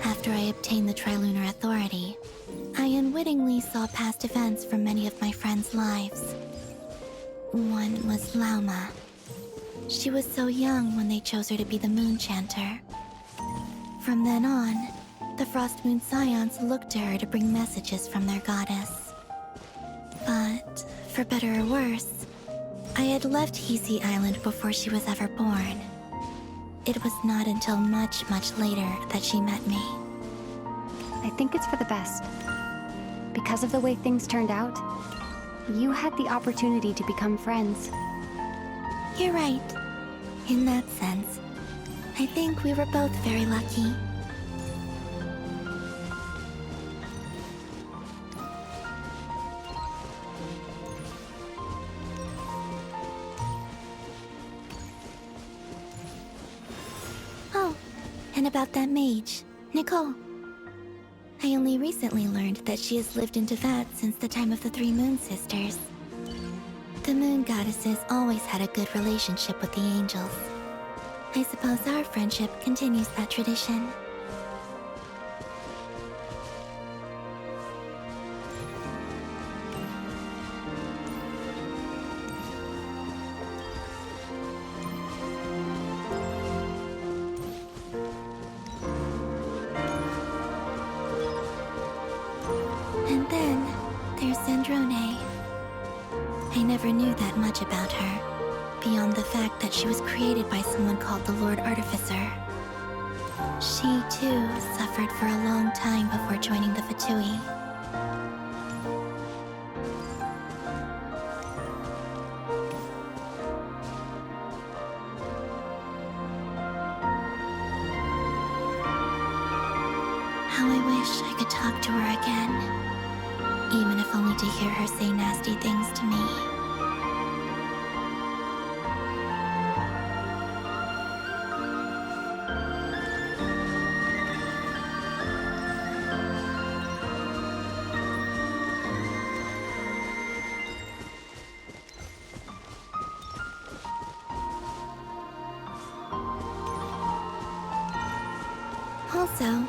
After I obtained the Trilunar Authority, I unwittingly saw past events from many of my friends' lives. One was Lauma. She was so young when they chose her to be the Moon Chanter. From then on, the Frost Moon Scions looked to her to bring messages from their goddess. But, for better or worse, I had left Hisi Island before she was ever born. It was not until much, much later that she met me. I think it's for the best. Because of the way things turned out, you had the opportunity to become friends. You're right. In that sense, I think we were both very lucky. And about that mage, Nicole. I only recently learned that she has lived in Teyvat since the time of the Three Moon Sisters. The moon goddesses always had a good relationship with the angels. I suppose our friendship continues that tradition. And then there's Zandrone. I never knew that much about her, beyond the fact that she was created by someone called the Lord Artificer. She, too, suffered for a long time before joining the Fatui. How I wish I could talk to her again. Even if only to hear her say nasty things to me. Also,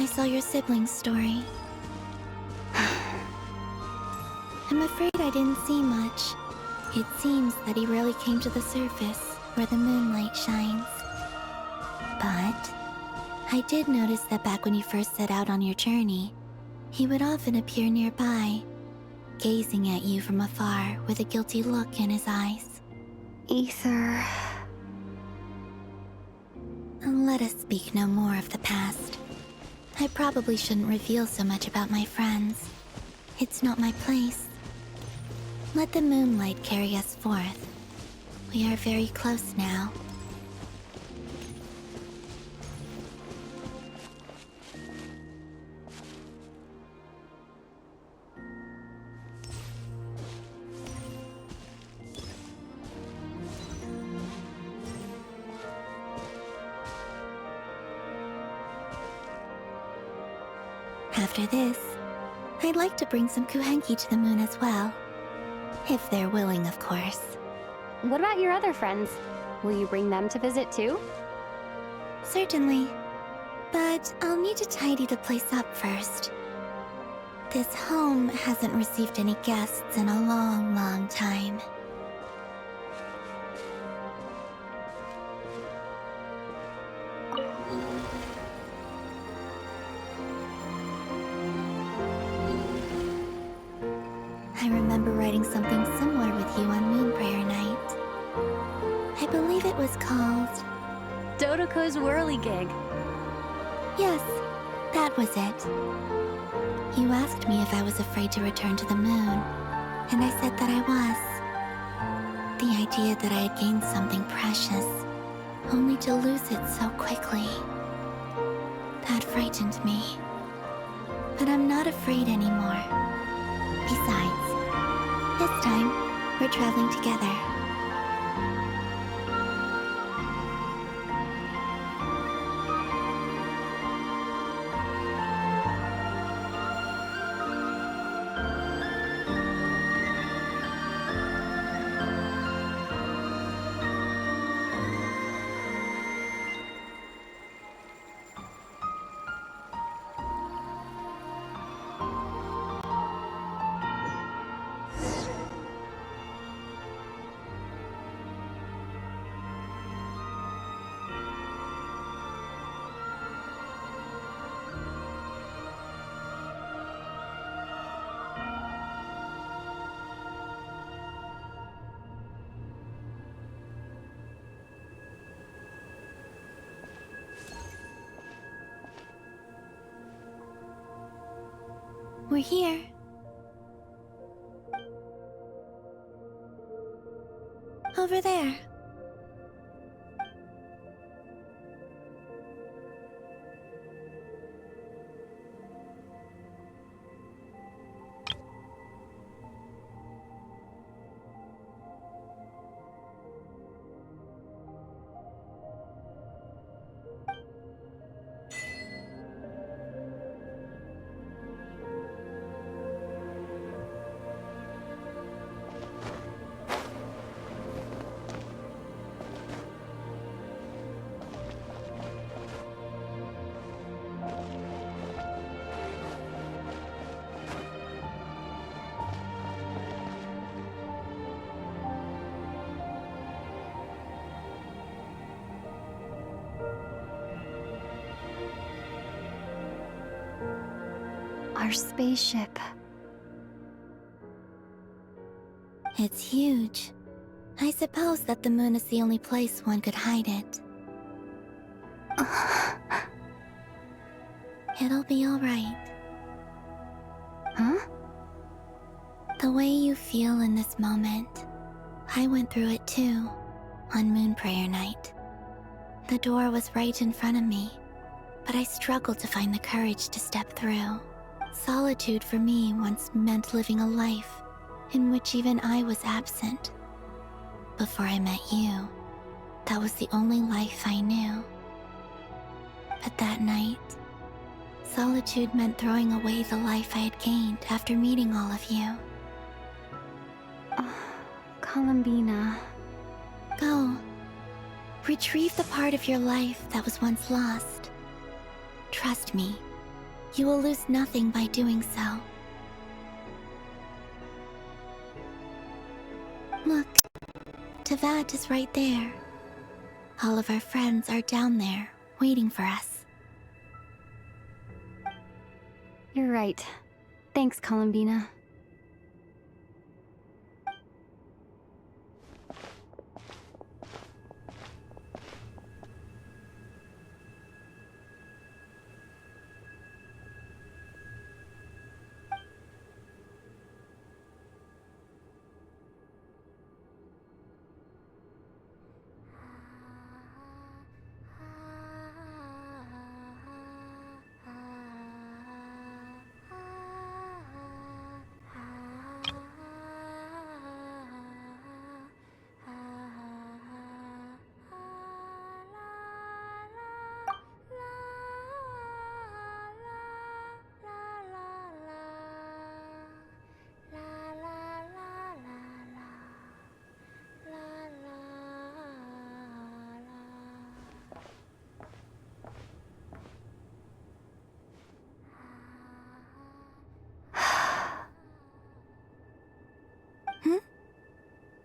I saw your sibling's story. I'm afraid I didn't see much. It seems that he rarely came to the surface, where the moonlight shines. But I did notice that back when you first set out on your journey, he would often appear nearby, gazing at you from afar with a guilty look in his eyes. Ether. Let us speak no more of the past. I probably shouldn't reveal so much about my friends. It's not my place. Let the moonlight carry us forth. We are very close now. After this, I'd like to bring some Kuhenki to the moon as well. If they're willing, of course. What about your other friends? Will you bring them to visit too? Certainly. But I'll need to tidy the place up first. This home hasn't received any guests in a long, long time. I remember writing something similar with you on Moon Prayer Night. I believe it was called... Dodoko's Whirligig. Yes, that was it. You asked me if I was afraid to return to the moon, and I said that I was. The idea that I had gained something precious, only to lose it so quickly. That frightened me. But I'm not afraid anymore. Besides, this time, we're traveling together. We're here. Over there. Our spaceship. It's huge. I suppose that the moon is the only place one could hide it. It'll be alright. Huh? The way you feel in this moment, I went through it too, on Moon Prayer Night. The door was right in front of me, but I struggled to find the courage to step through. Solitude for me once meant living a life in which even I was absent. Before I met you, that was the only life I knew. But that night, solitude meant throwing away the life I had gained after meeting all of you. Colomбина. Go. Retrieve the part of your life that was once lost. Trust me, you will lose nothing by doing so. Look, Teyvat is right there. All of our friends are down there, waiting for us. You're right. Thanks, Colomбина.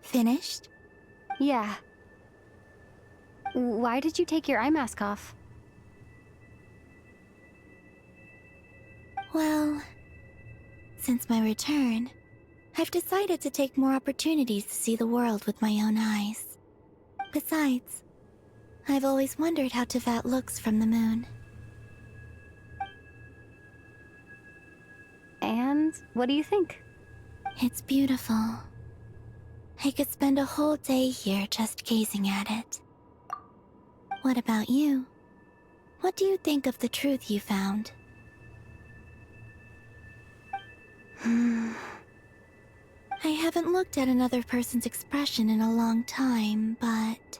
Finished? Yeah. Why did you take your eye mask off? Well, since my return, I've decided to take more opportunities to see the world with my own eyes. Besides, I've always wondered how Teyvat looks from the moon. And what do you think? It's beautiful. I could spend a whole day here just gazing at it. What about you? What do you think of the truth you found? I haven't looked at another person's expression in a long time, but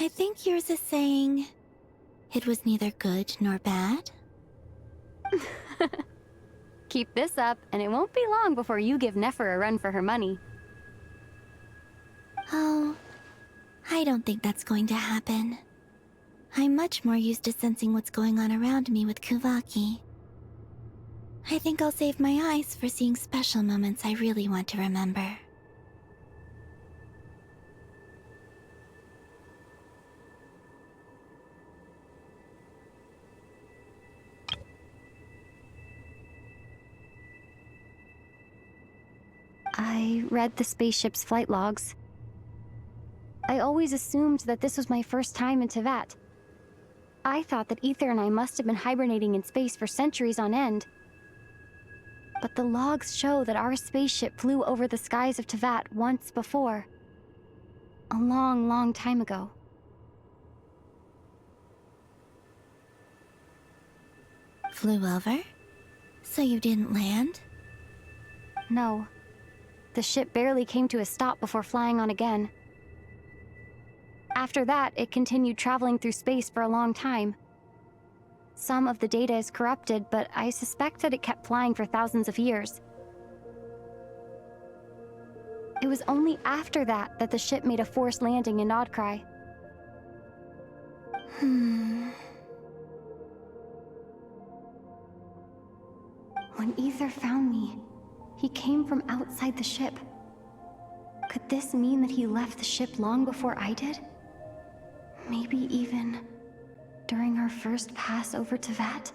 I think yours is saying it was neither good nor bad. Keep this up, and it won't be long before you give Nefer a run for her money. Oh, I don't think that's going to happen. I'm much more used to sensing what's going on around me with Kuvaki. I think I'll save my eyes for seeing special moments I really want to remember. I read the spaceship's flight logs. I always assumed that this was my first time in Teyvat. I thought that Ether and I must have been hibernating in space for centuries on end. But the logs show that our spaceship flew over the skies of Teyvat once before. A long, long time ago. Flew over? So you didn't land? No. The ship barely came to a stop before flying on again. After that, it continued traveling through space for a long time. Some of the data is corrupted, but I suspect that it kept flying for thousands of years. It was only after that that the ship made a forced landing in Nod Kraj. When Ether found me, he came from outside the ship. Could this mean that he left the ship long before I did? Maybe even during our first pass over Teyvat?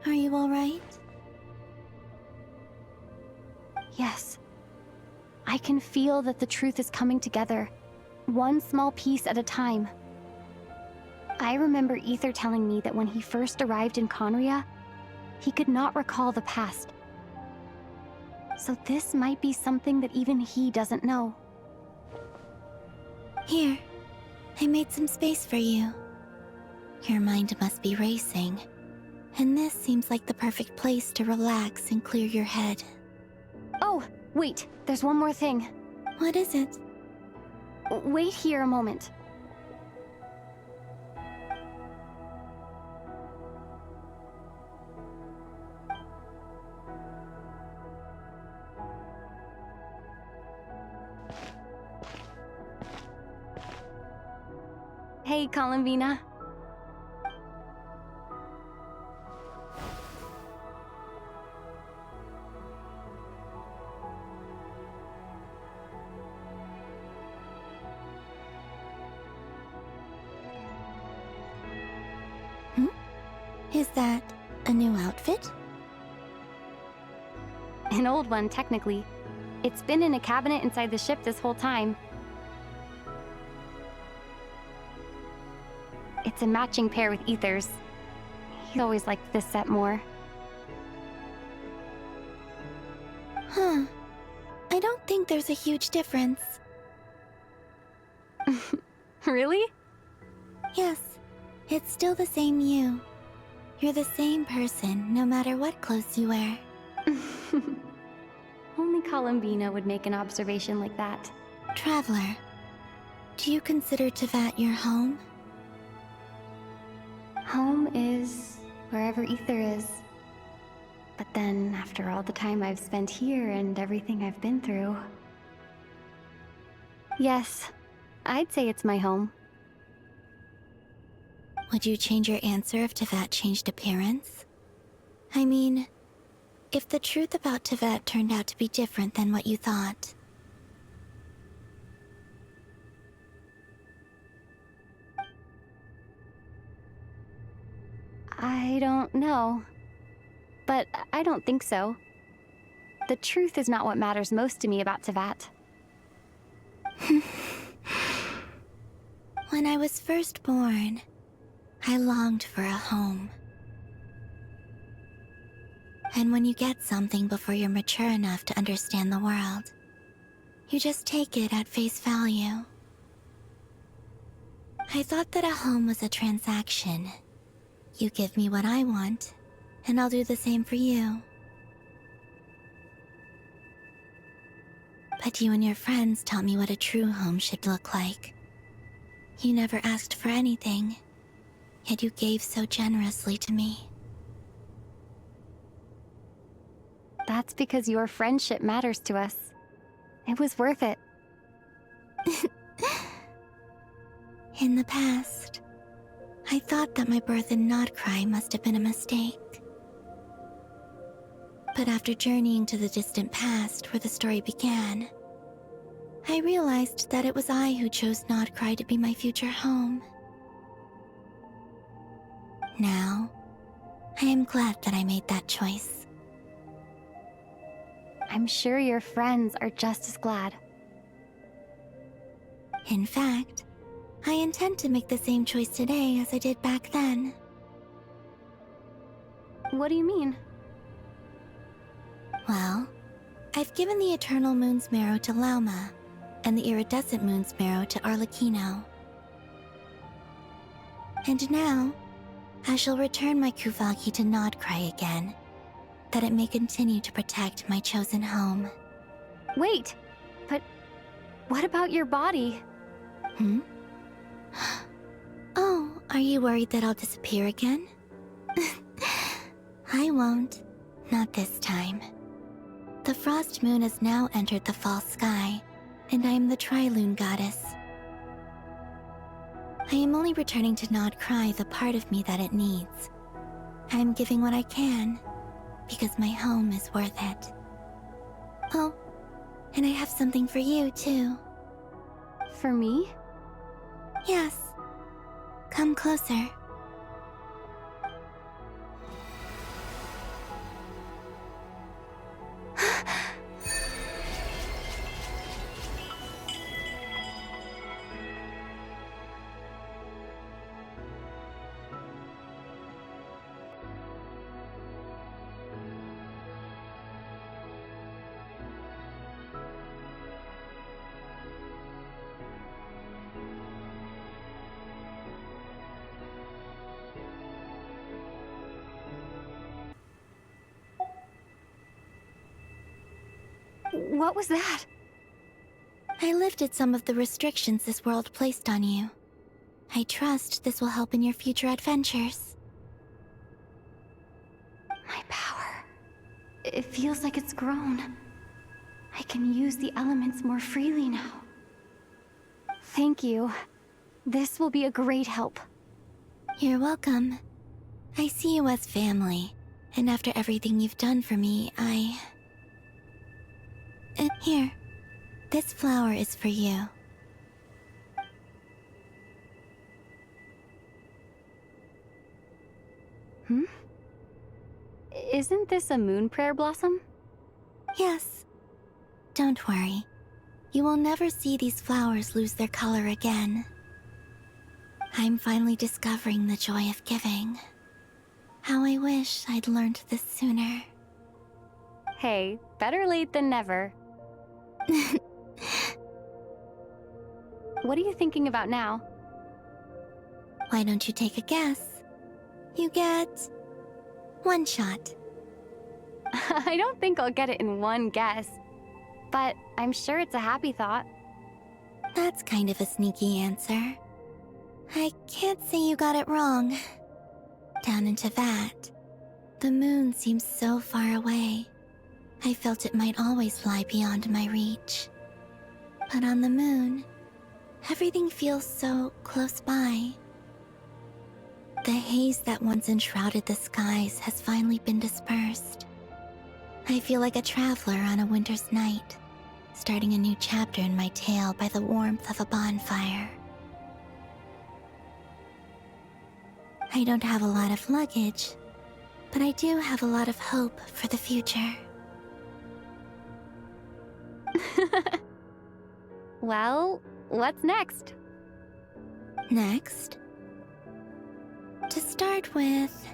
Are you alright? Yes. I can feel that the truth is coming together, one small piece at a time. I remember Ether telling me that when he first arrived in Conria, he could not recall the past. So this might be something that even he doesn't know. Here, I made some space for you. Your mind must be racing, and this seems like the perfect place to relax and clear your head. Oh, wait, there's one more thing. What is it? Wait here a moment. Hey, Colomбina. Is that a new outfit? An old one, technically. It's been in a cabinet inside the ship this whole time. It's a matching pair with Ether's. He's always liked this set more. Huh. I don't think there's a huge difference. Really? Yes. It's still the same you. You're the same person, no matter what clothes you wear. Only Colomбina would make an observation like that. Traveler, do you consider Tevat your home? Home is wherever Ether is. But then, after all the time I've spent here and everything I've been through... Yes, I'd say it's my home. Would you change your answer if Tevat changed appearance? I mean, if the truth about Tevat turned out to be different than what you thought. I don't know. But I don't think so. The truth is not what matters most to me about Tevat. When I was first born, I longed for a home. And when you get something before you're mature enough to understand the world, you just take it at face value. I thought that a home was a transaction. You give me what I want, and I'll do the same for you. But you and your friends taught me what a true home should look like. You never asked for anything, yet you gave so generously to me. That's because your friendship matters to us. It was worth it. In the past, I thought that my birth in Nod Crai must have been a mistake. But after journeying to the distant past where the story began, I realized that it was I who chose Nod Crai to be my future home. Now, I am glad that I made that choice. I'm sure your friends are just as glad. In fact, I intend to make the same choice today as I did back then. What do you mean? Well, I've given the Eternal Moon's Marrow to Lauma, and the Iridescent Moon's Marrow to Arlecchino. And now, I shall return my Kuvagi to Nod Crai again, that it may continue to protect my chosen home. Wait! But what about your body? Oh, are you worried that I'll disappear again? I won't. Not this time. The Frost Moon has now entered the false sky, and I am the Tri-Lune Goddess. I am only returning to Nod Crai the part of me that it needs. I am giving what I can, because my home is worth it. Oh, and I have something for you, too. For me? Yes. Come closer. What was that? I lifted some of the restrictions this world placed on you. I trust this will help in your future adventures. My power. It feels like it's grown. I can use the elements more freely now. Thank you. This will be a great help. You're welcome. I see you as family, and after everything you've done for me, here. This flower is for you. Isn't this a moon prayer blossom? Yes. Don't worry. You will never see these flowers lose their color again. I'm finally discovering the joy of giving. How I wish I'd learned this sooner. Hey, better late than never. What are you thinking about now? Why don't you take a guess? You get 1 shot. I don't think I'll get it in one guess, but I'm sure it's a happy thought. That's kind of a sneaky answer. I can't say you got it wrong. Down into that, the moon seems so far away. I felt it might always lie beyond my reach. But on the moon, everything feels so close by. The haze that once enshrouded the skies has finally been dispersed. I feel like a traveler on a winter's night, starting a new chapter in my tale by the warmth of a bonfire. I don't have a lot of luggage, but I do have a lot of hope for the future. Well, what's next? Next? To start with,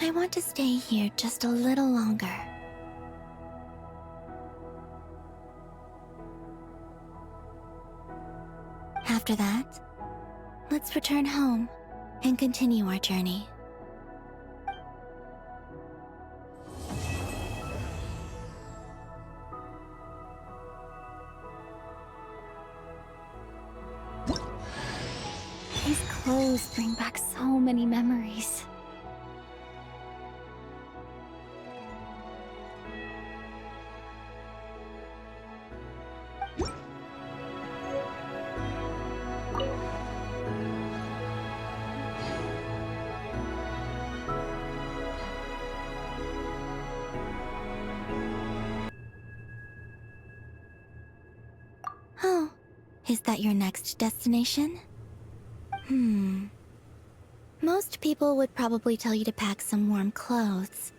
I want to stay here just a little longer. After that, let's return home and continue our journey. These clothes bring back so many memories. Oh, is that your next destination? Most people would probably tell you to pack some warm clothes.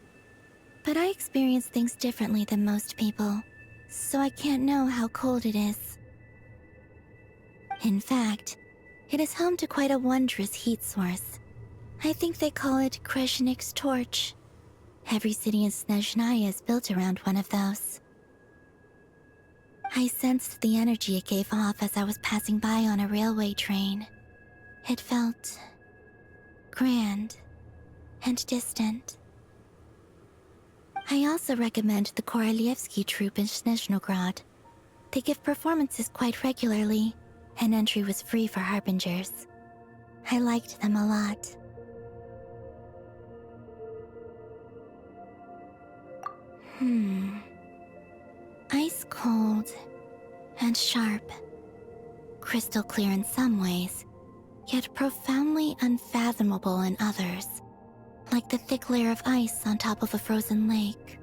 But I experience things differently than most people, so I can't know how cold it is. In fact, it is home to quite a wondrous heat source. I think they call it Kreshnik's torch. Every city in Snezhnaya is built around one of those. I sensed the energy it gave off as I was passing by on a railway train. It felt grand and distant. I also recommend the Korolievsky troupe in Snezhnograd. They give performances quite regularly, and entry was free for harbingers. I liked them a lot. Ice cold and sharp. Crystal clear in some ways, yet profoundly unfathomable in others. Like the thick layer of ice on top of a frozen lake.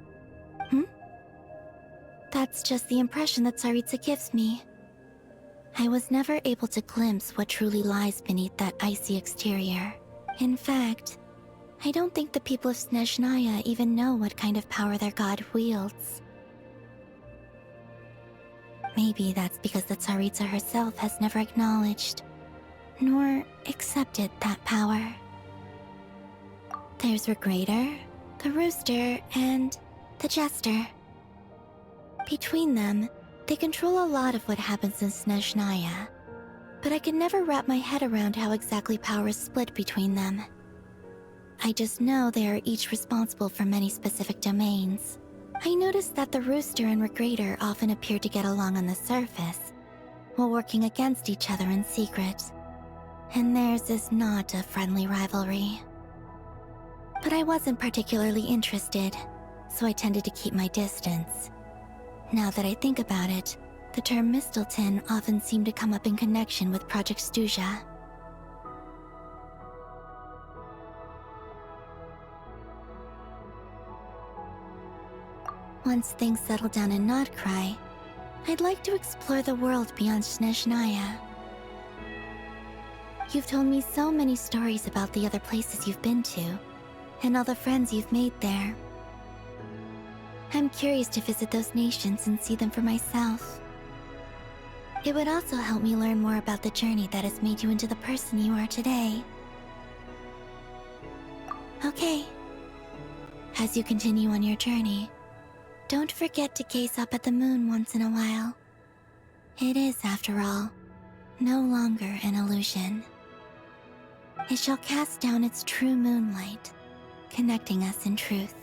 That's just the impression that Tsaritsa gives me. I was never able to glimpse what truly lies beneath that icy exterior. In fact, I don't think the people of Snezhnaya even know what kind of power their god wields. Maybe that's because the Tsaritsa herself has never acknowledged, nor accepted that power. There's Regrator, the Rooster, and the Jester. Between them, they control a lot of what happens in Snezhnaya, but I can never wrap my head around how exactly power is split between them. I just know they are each responsible for many specific domains, I noticed that the rooster and regrator often appeared to get along on the surface, while working against each other in secret. And theirs is not a friendly rivalry. But I wasn't particularly interested, so I tended to keep my distance. Now that I think about it, the term Mistelton often seemed to come up in connection with Project Stuja. Once things settle down in Nod Kraj, I'd like to explore the world beyond Snezhnaya. You've told me so many stories about the other places you've been to, and all the friends you've made there. I'm curious to visit those nations and see them for myself. It would also help me learn more about the journey that has made you into the person you are today. Okay. As you continue on your journey, don't forget to gaze up at the moon once in a while. It is, after all, no longer an illusion. It shall cast down its true moonlight, connecting us in truth.